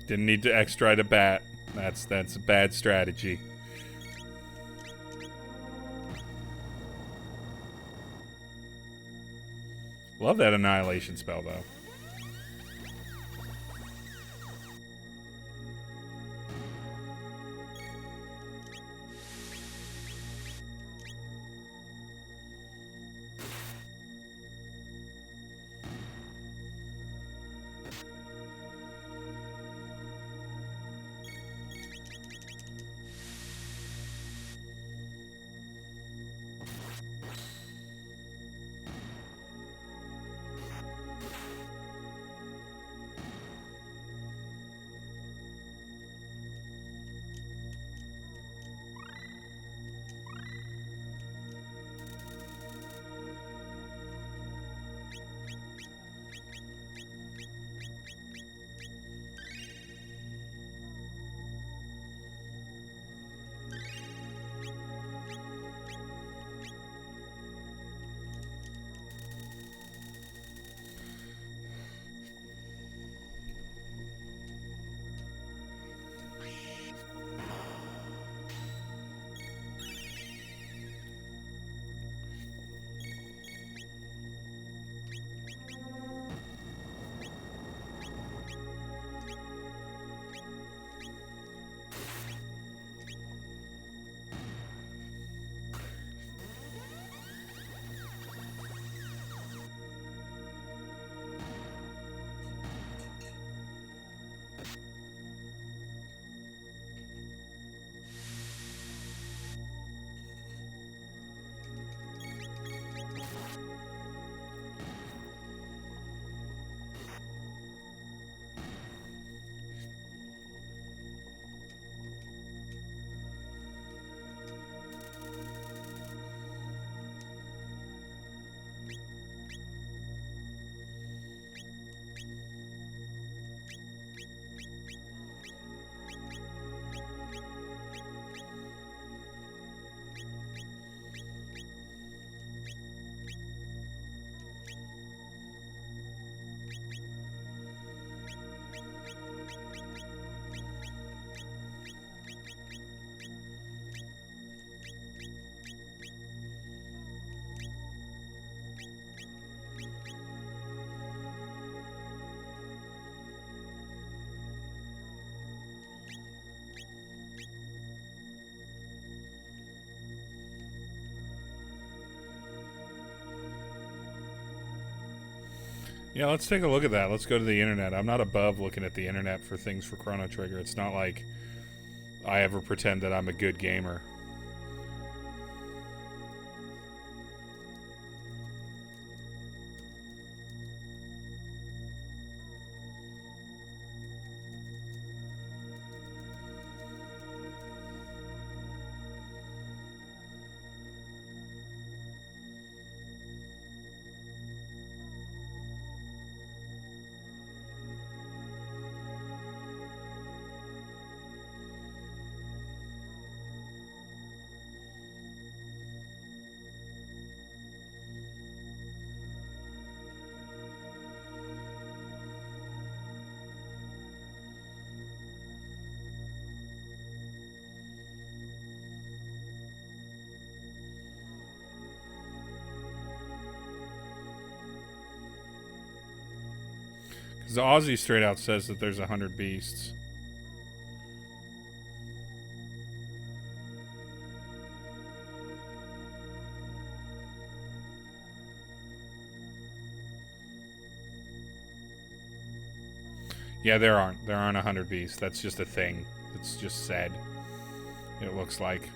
Didn't need to extra to bat. That's a bad strategy. Love that annihilation spell, though. Yeah, let's take a look at that. Let's go to the internet. I'm not above looking at the internet for things for Chrono Trigger. It's not like I ever pretend that I'm a good gamer. Because the Aussie straight out says that there's 100 beasts. Yeah, there aren't. There aren't 100 beasts. That's just a thing. It's just said. It looks like.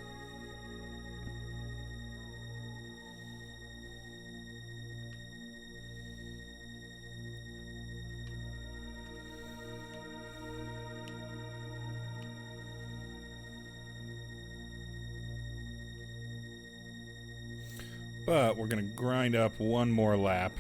But we're going to grind up one more lap.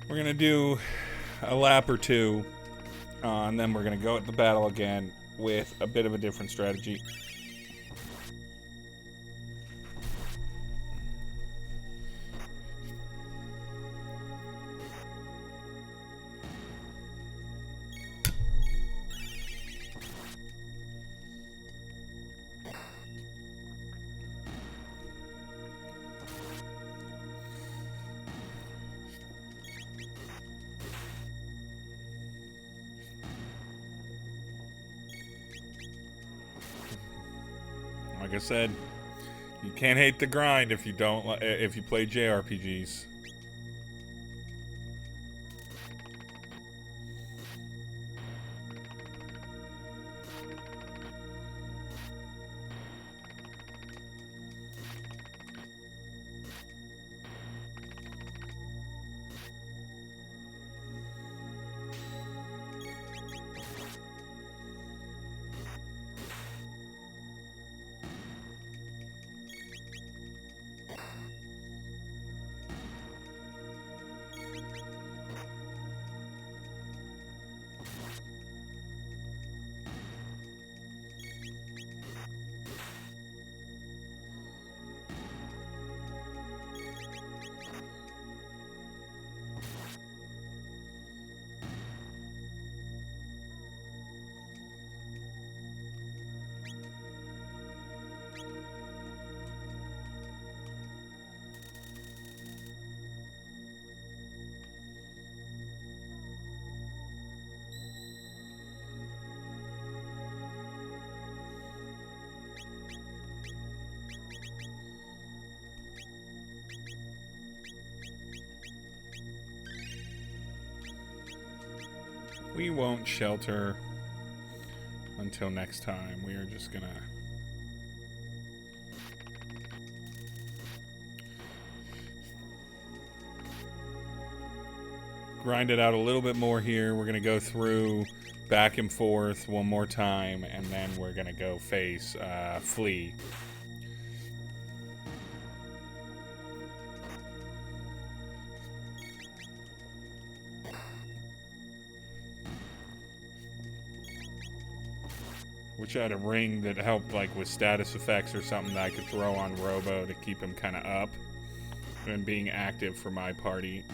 We're going to do a lap or two And then we're going to go at the battle again with a bit of a different strategy. Like I said, you can't hate the grind if you play JRPGs. We won't shelter until next time. We are just gonna grind it out a little bit more here. We're gonna go through back and forth one more time, and then we're gonna go face Flea. Which had a ring that helped, like, with status effects or something that I could throw on Robo to keep him kind of up and being active for my party.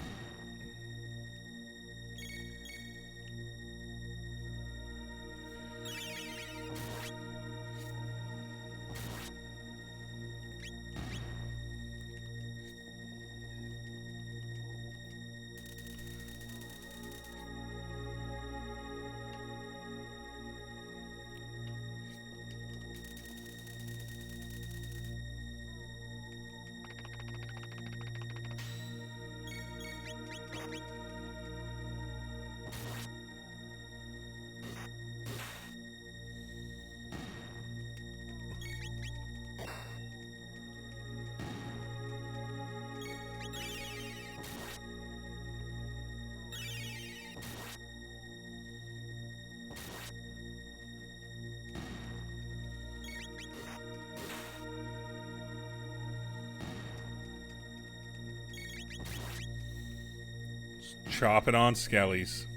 Chop it on Skellies.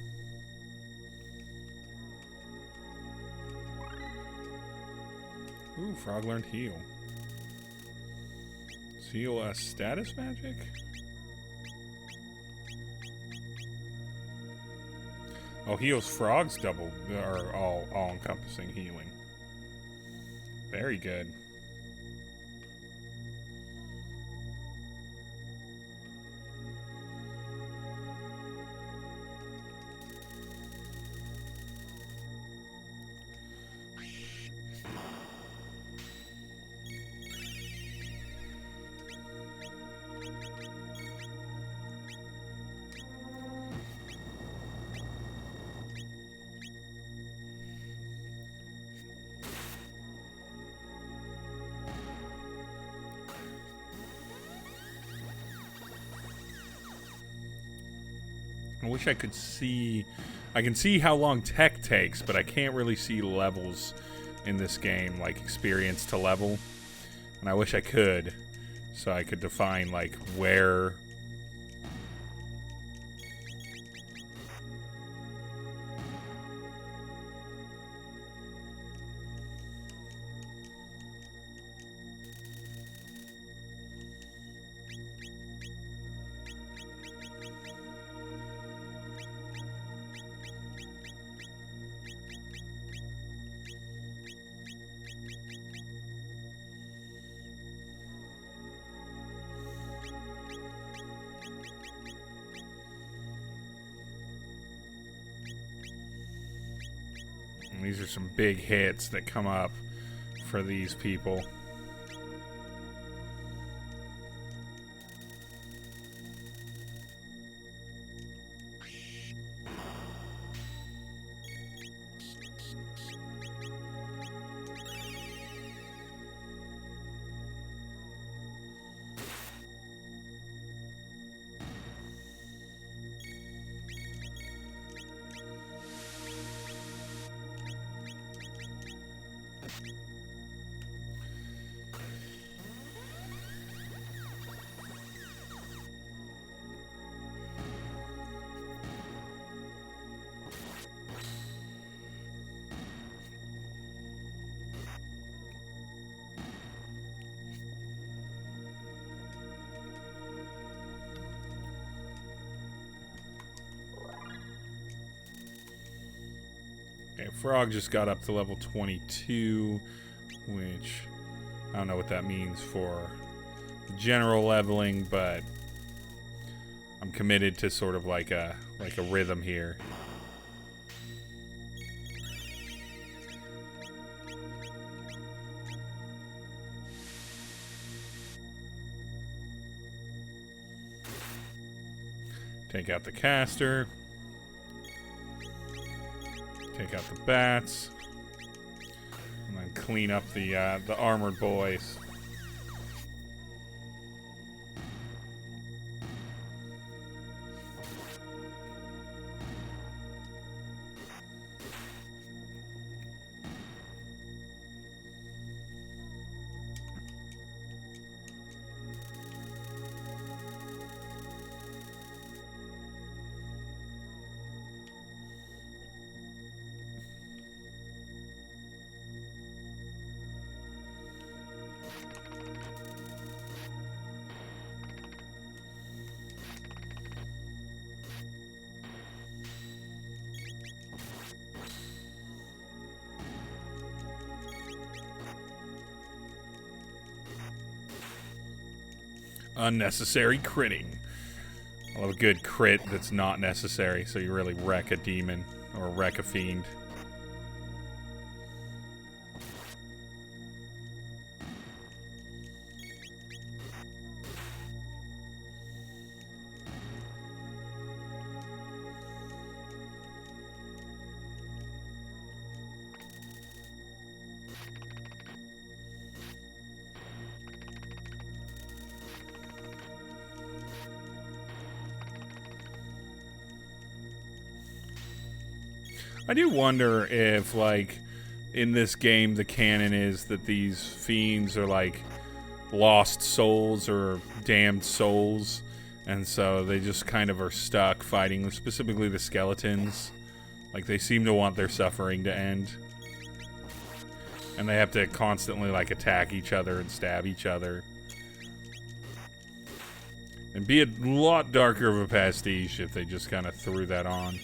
Ooh, Frog learned heal. Is heal a status magic? Oh, heals frogs double, or all-encompassing healing. Very good. I wish I could see... I can see how long tech takes, but I can't really see levels in this game, like experience to level. And I wish I could, so I could define, like, where... These are some big hits that come up for these people. Okay, Frog just got up to level 22, which I don't know what that means for general leveling, but I'm committed to sort of like a rhythm here. Take out the caster. Take out the bats. And then clean up the armored boys. Unnecessary critting. I love a good crit that's not necessary, so you really wreck a demon or wreck a fiend. I do wonder if, like, in this game, the canon is that these fiends are, like, lost souls or damned souls, and so they just kind of are stuck fighting, specifically the skeletons. Like, they seem to want their suffering to end. And they have to constantly, like, attack each other and stab each other. It'd be a lot darker of a pastiche if they just kind of threw that on.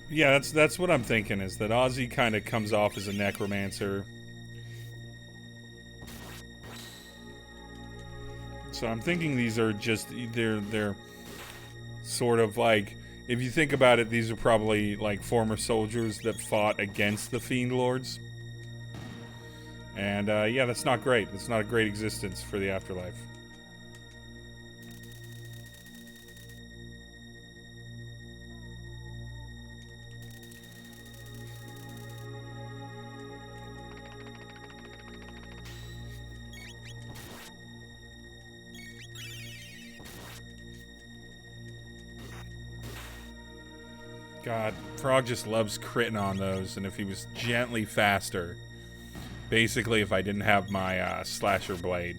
Yeah, that's what I'm thinking, is that Ozzy kind of comes off as a necromancer. So I'm thinking these are just, they're sort of like, if you think about it, these are probably like former soldiers that fought against the Fiend Lords. And yeah, that's not great. That's not a great existence for the afterlife. God, Frog just loves critting on those, and if he was gently faster, basically if I didn't have my slasher blade.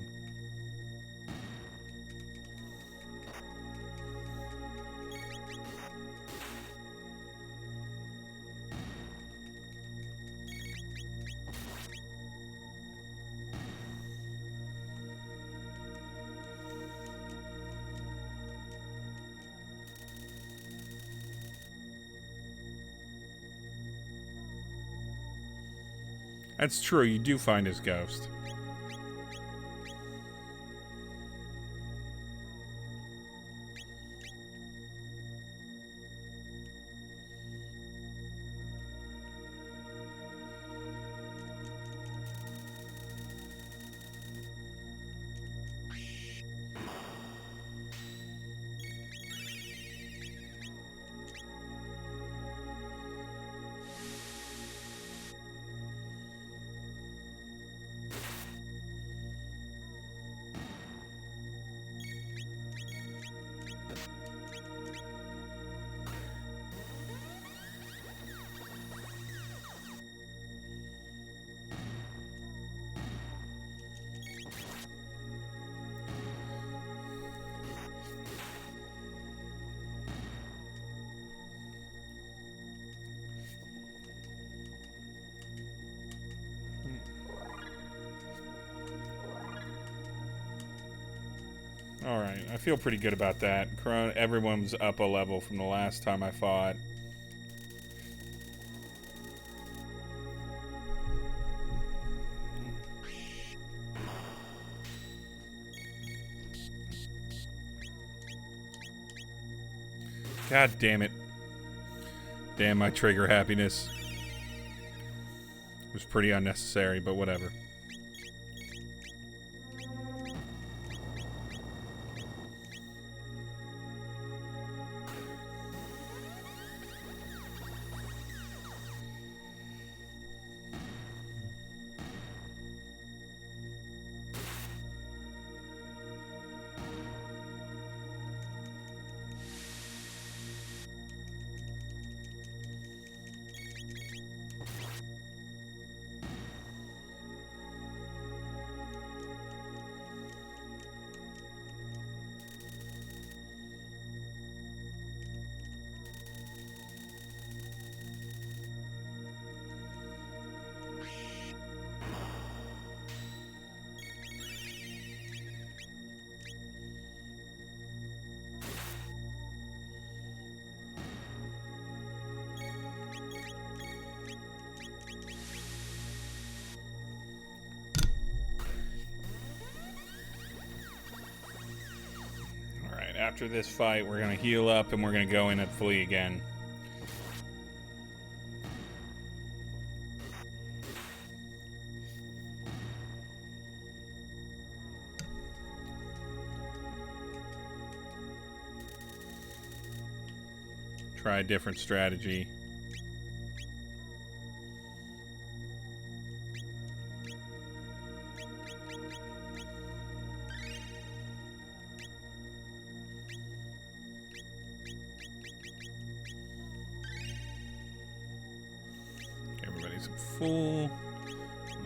That's true, you do find his ghost. Alright, I feel pretty good about that. Everyone's up a level from the last time I fought. God damn it. Damn my trigger happiness. It was pretty unnecessary, but whatever. After this fight, we're going to heal up and we're going to go in and flee again. Try a different strategy. Full.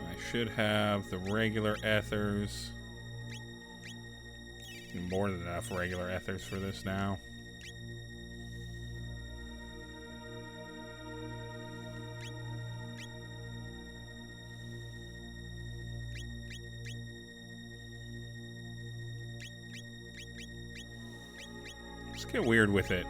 I should have the regular ethers. More than enough regular ethers for this now. Let's get weird with it.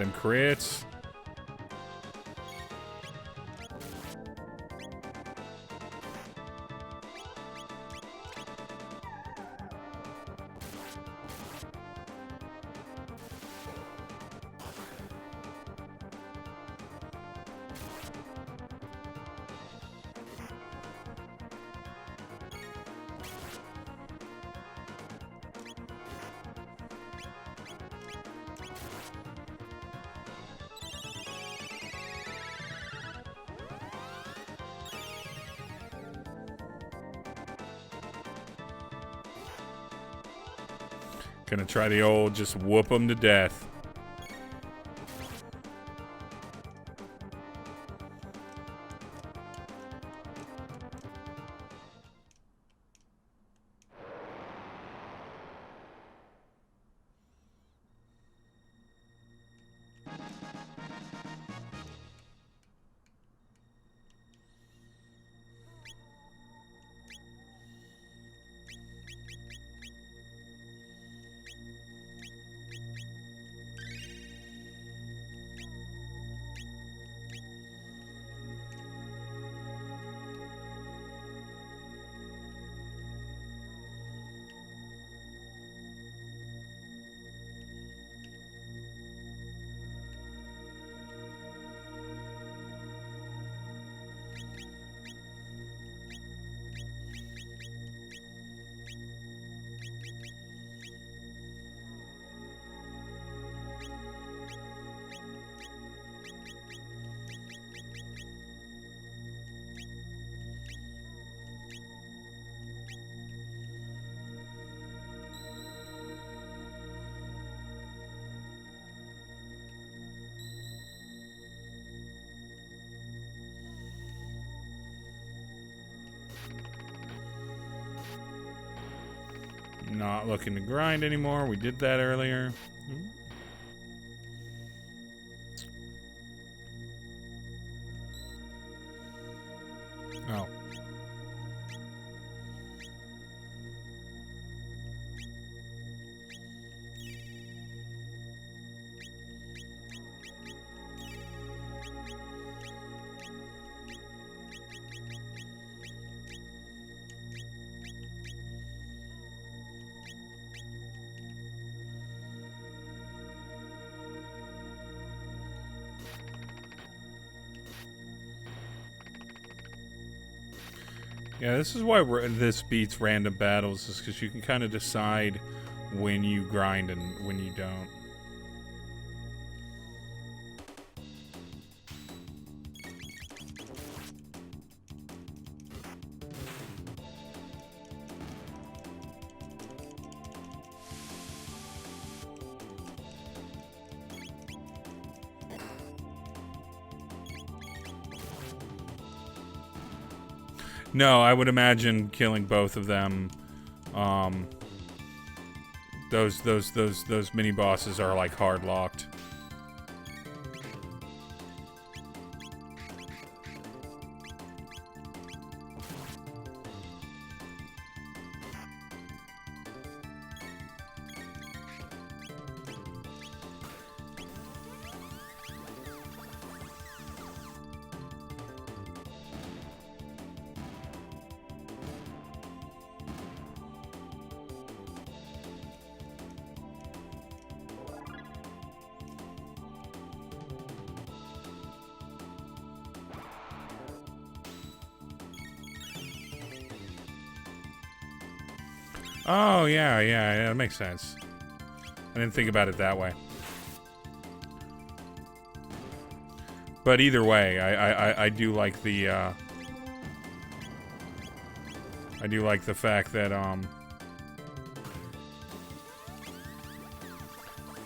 them crits. Gonna try the old just whoop them to death. Not looking to grind anymore. We did that earlier. Oh. Yeah, this is why this beats random battles, is because you can kind of decide when you grind and when you don't. No, I would imagine killing both of them. Those mini bosses are like hard locked. Oh, yeah, that makes sense. I didn't think about it that way. But either way, I do like the I do like the fact that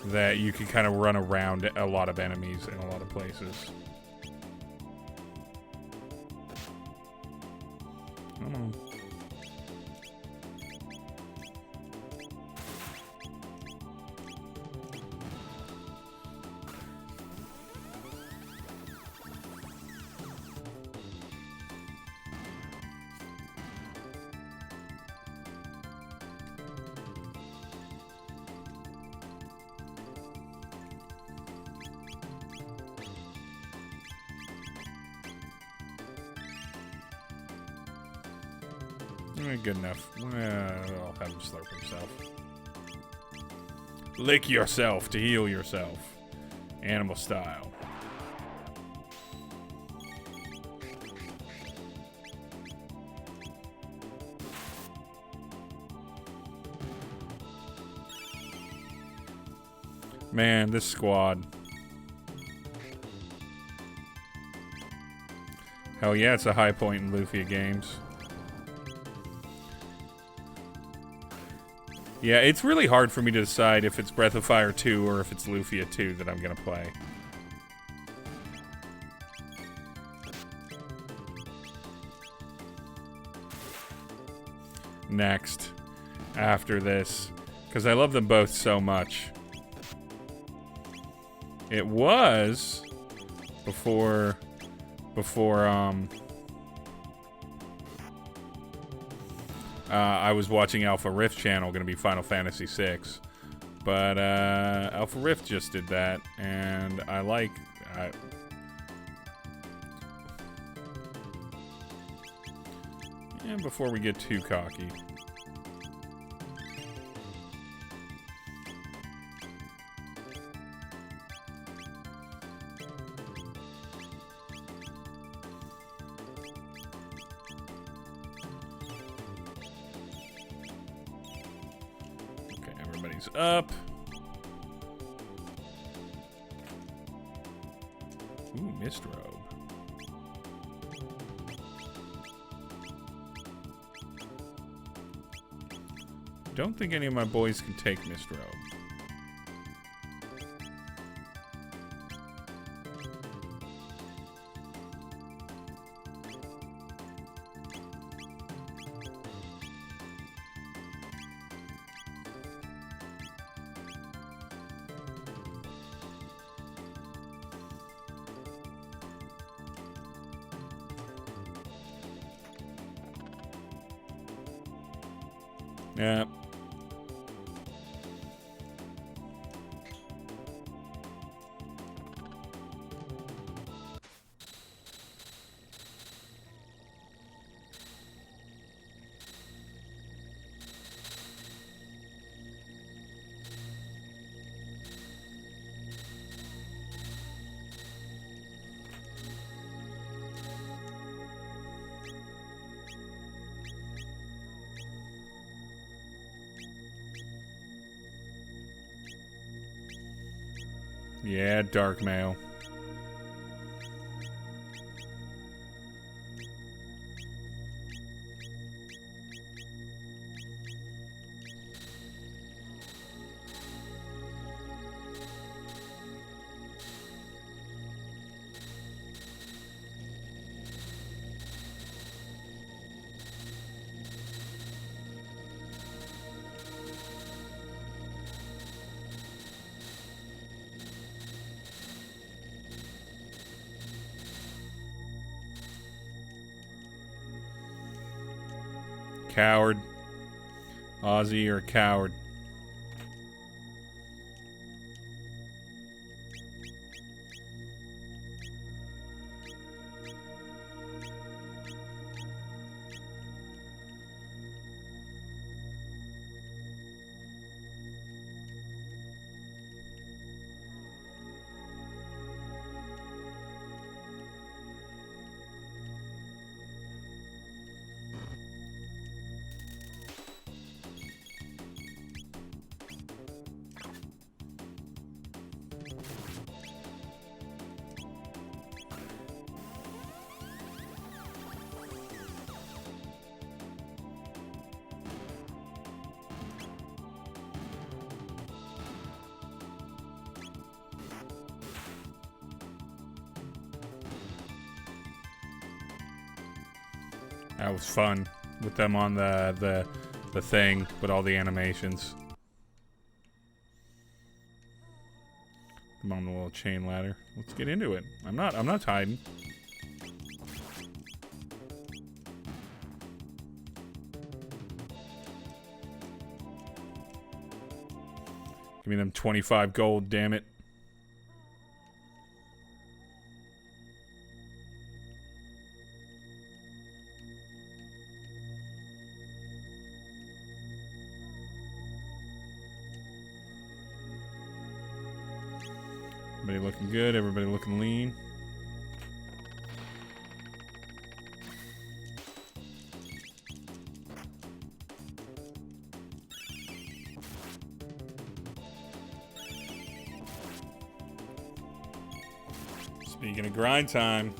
that you can kind of run around a lot of enemies in a lot of places. Come on. Good enough. I'll have him slurp himself. Lick yourself to heal yourself. Animal style. Man, this squad. Hell yeah, it's a high point in Lufia games. Yeah, it's really hard for me to decide if it's Breath of Fire 2 or if it's Lufia 2 that I'm gonna play. Next. After this. Because I love them both so much. It was before I was watching Alpha Rift channel, gonna be Final Fantasy VI, but Alpha Rift just did that, and I like. And before we get too cocky. Up. Ooh, mist robe. Don't think any of my boys can take mist robe. Yeah. Yeah, dark mail. Coward. Ozzy, you're a coward. That was fun with them on the thing with all the animations. I'm on the little chain ladder. Let's get into it. I'm not hiding. Give me them 25 gold, damn it. Everybody looking good. Everybody looking lean. Speaking of grind time.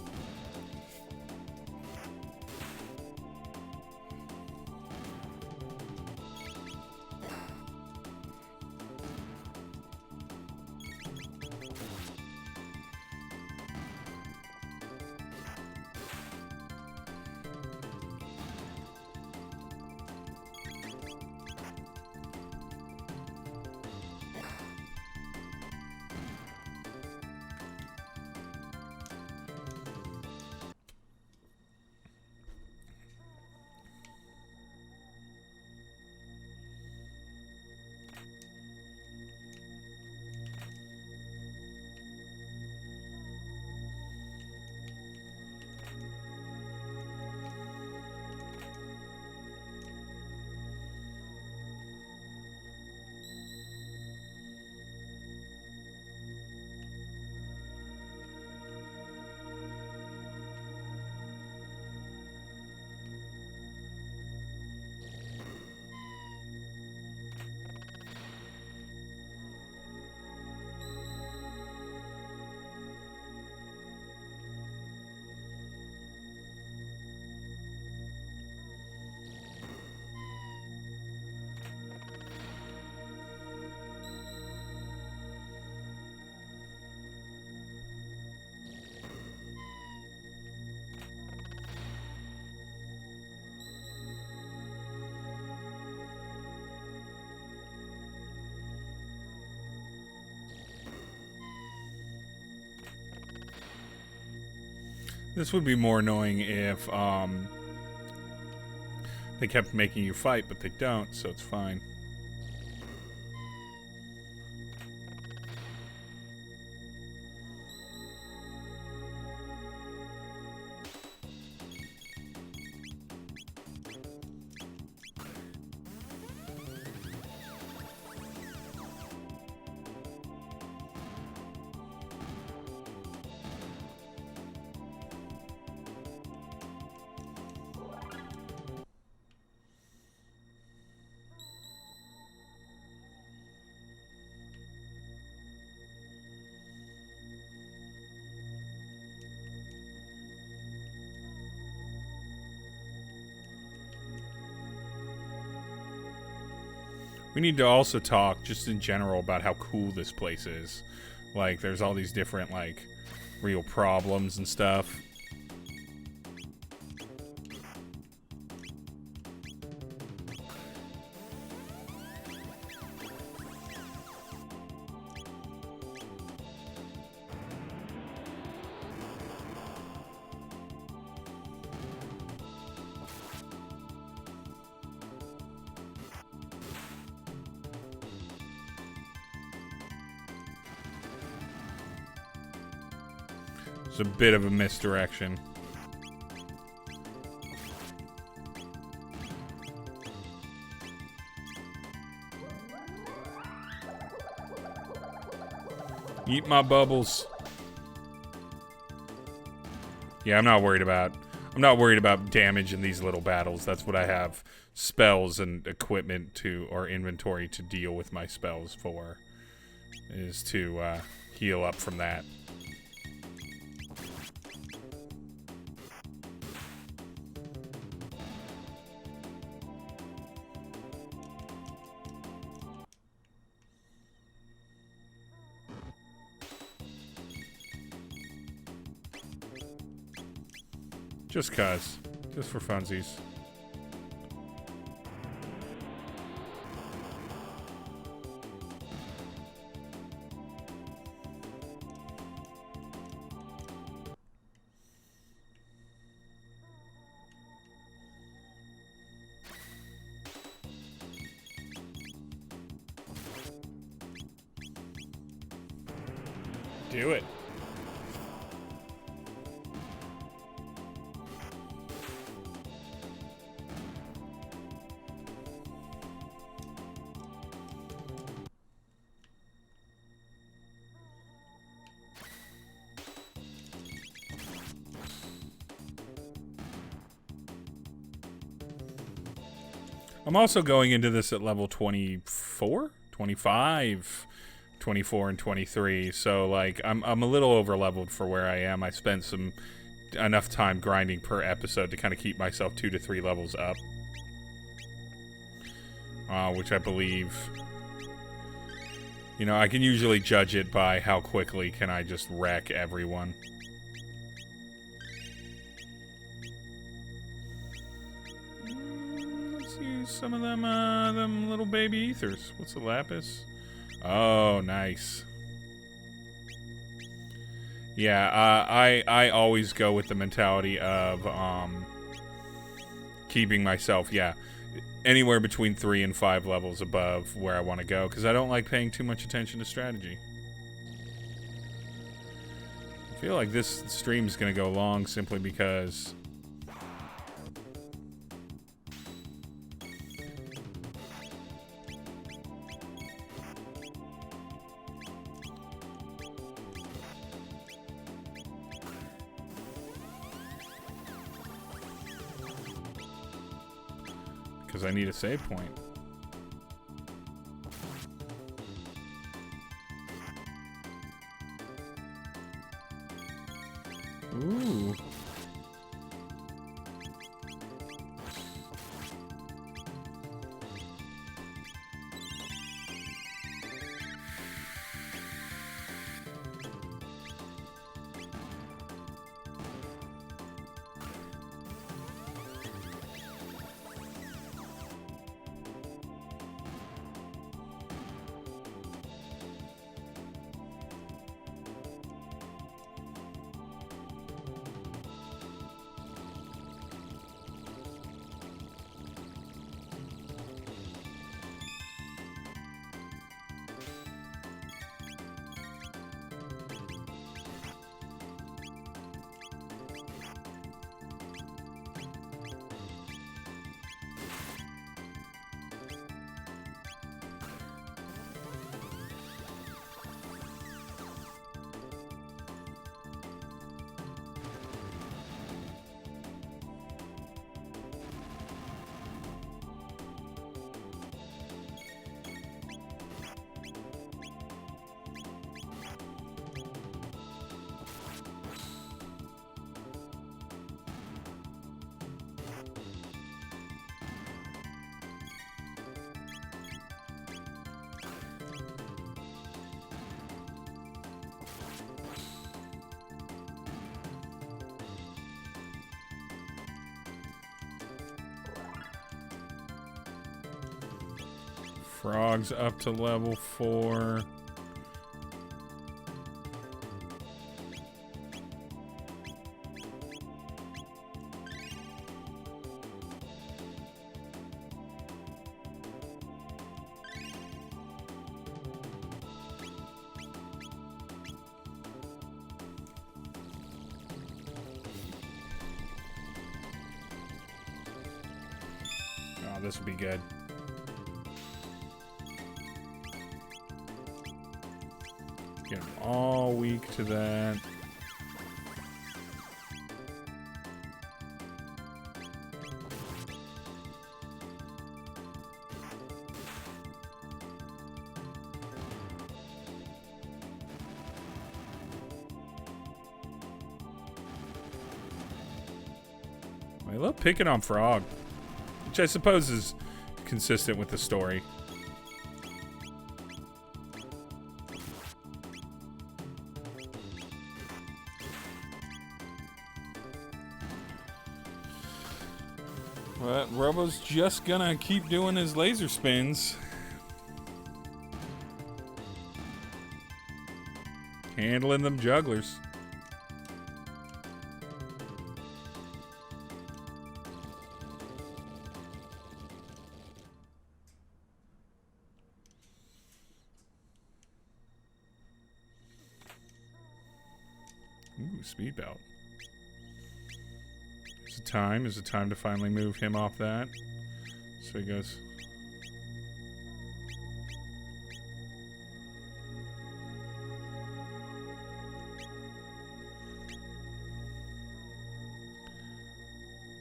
This would be more annoying if they kept making you fight, but they don't, so it's fine. We need to also talk, just in general, about how cool this place is. Like, there's all these different, like, real problems and stuff. It's a bit of a misdirection. Eat my bubbles. Yeah, I'm not worried about damage in these little battles. That's what I have spells and equipment to, or inventory to deal with my spells for, is to heal up from that. Just cuz. Just for funsies. Do it. I'm also going into this at level 24, 25, 24, and 23. So like I'm a little over leveled for where I am. I spent enough time grinding per episode to kind of keep myself 2 to 3 levels up. Which I believe, you know, I can usually judge it by how quickly can I just wreck everyone. Let's use some of them little baby ethers. What's the lapis? Oh, nice. Yeah, I always go with the mentality of keeping myself, anywhere between 3 and 5 levels above where I want to go, because I don't like paying too much attention to strategy. I feel like this stream is going to go long simply because I need a save point. Ooh. Frog's up to level 4. Oh, this would be good. Get them all weak to that. I love picking on Frog, which I suppose is consistent with the story. But Robo's just gonna keep doing his laser spins. Handling them jugglers. Ooh, speed belt. Is it time to finally move him off that? So he goes.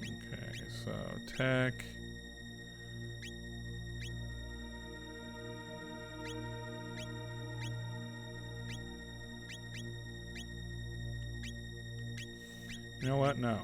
Okay, so tech. You know what? No.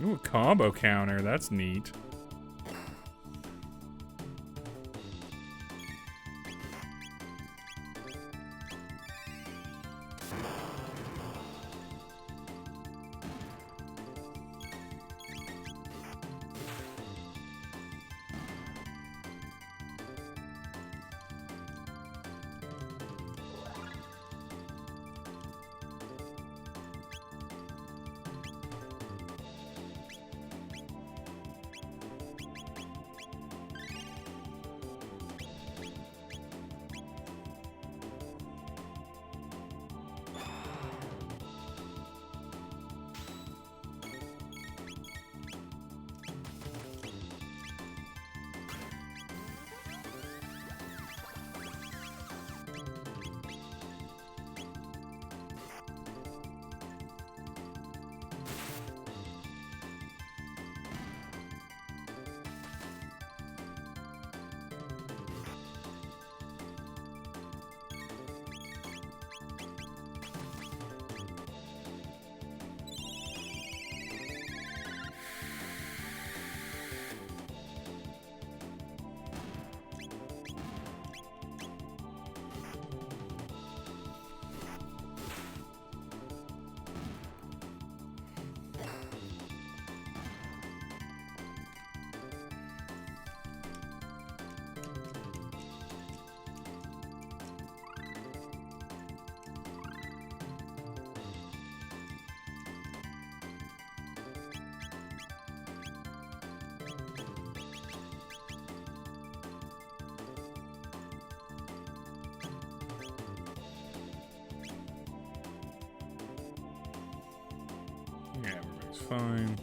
Ooh, a combo counter. That's neat. Yeah, everything's fine.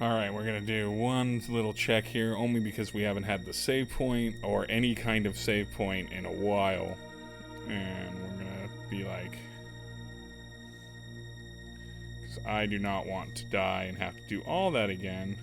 Alright, we're going to do one little check here, only because we haven't had the save point or any kind of save point in a while. And we're going to be like... because I do not want to die and have to do all that again.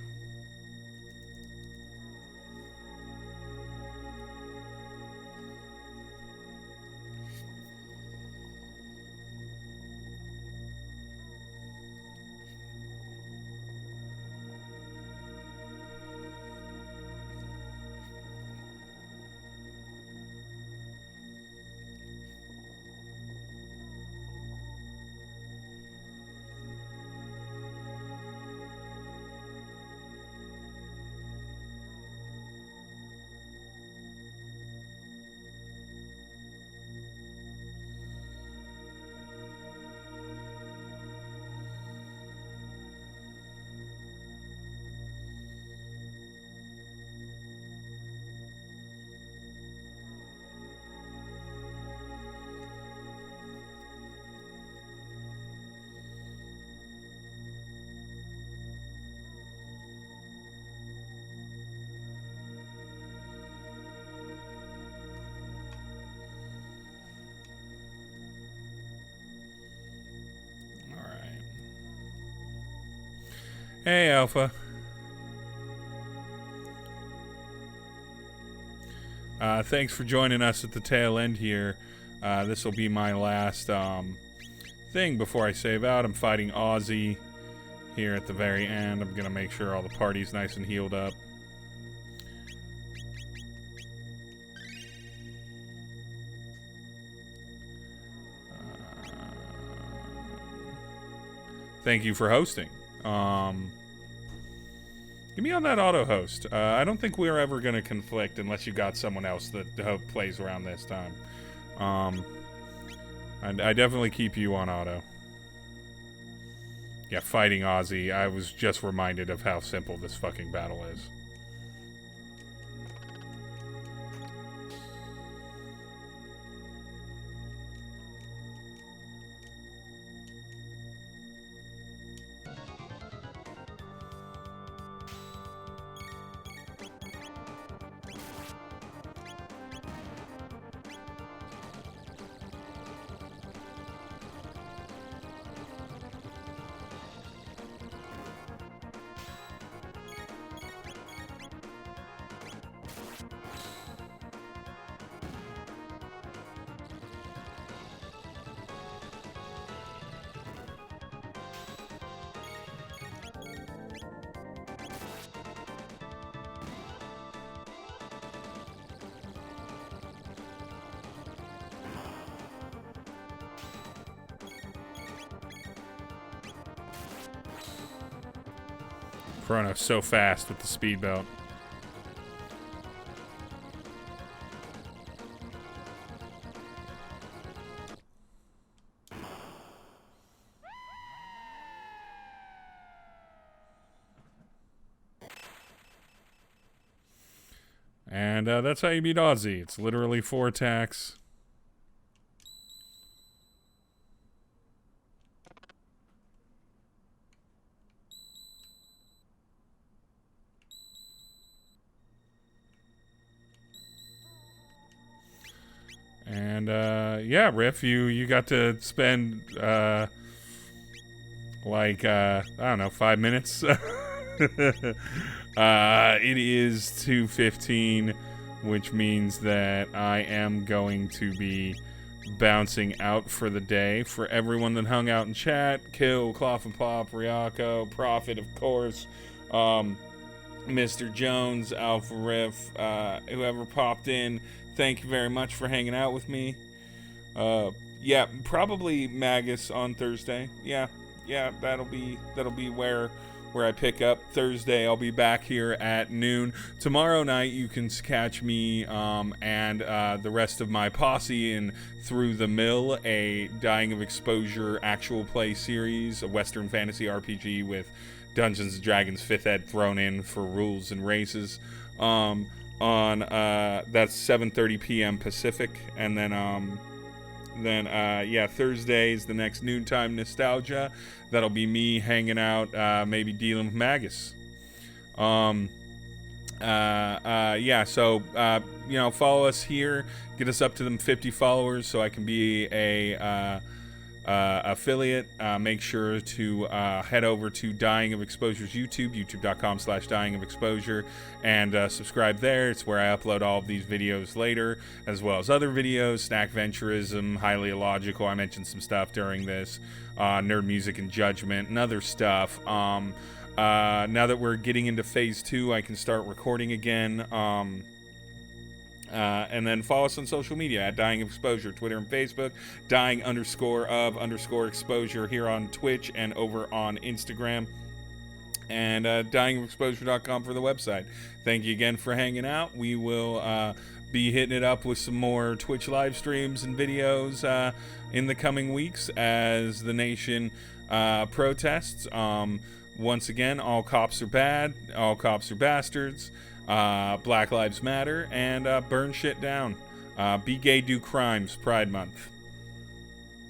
Hey, Alpha. Thanks for joining us at the tail end here. This will be my last thing before I save out. I'm fighting Aussie here at the very end. I'm going to make sure all the party's nice and healed up. Thank you for hosting. Give me on that auto host. I don't think we're ever going to conflict unless you got someone else that plays around this time. I definitely keep you on auto. Yeah, fighting Aussie. I was just reminded of how simple this fucking battle is. Chrono so fast with the speed belt. And that's how you beat Aussie. It's literally 4 attacks. And yeah, Riff, you got to spend like I don't know, 5 minutes. It is 2:15, which means that I am going to be bouncing out for the day. For everyone that hung out in chat, Kill, Cloth and Pop, Ryako, Prophet, of course, Mr. Jones, Alpha Riff, whoever popped in, thank you very much for hanging out with me. Yeah, probably Magus on Thursday. Yeah, that'll be where I pick up. Thursday, I'll be back here at noon. Tomorrow night, you can catch me and the rest of my posse in Through the Mill, a Dying of Exposure actual play series, a Western fantasy RPG with Dungeons & Dragons 5th ed thrown in for rules and races. On that's 7:30 p.m. Pacific, and then yeah, Thursday's the next noontime nostalgia. That'll be me hanging out, maybe dealing with Magus. Yeah, so you know, follow us here, get us up to them 50 followers so I can be a affiliate. Make sure to head over to Dying of Exposure's YouTube, youtube.com/Dying of Exposure, and subscribe there. It's where I upload all of these videos later, as well as other videos, Snack Venturism, Highly Illogical. I mentioned some stuff during this, Nerd Music and Judgment, and other stuff. Now that we're getting into phase 2, I can start recording again. And then follow us on social media at Dying of Exposure, Twitter and Facebook, Dying_of_exposure here on Twitch and over on Instagram, and dyingofexposure.com for the website. Thank you again for hanging out. We will be hitting it up with some more Twitch live streams and videos in the coming weeks as the nation protests. Once again, all cops are bad, all cops are bastards. Black Lives Matter, and burn shit down. Be gay, do crimes, Pride Month.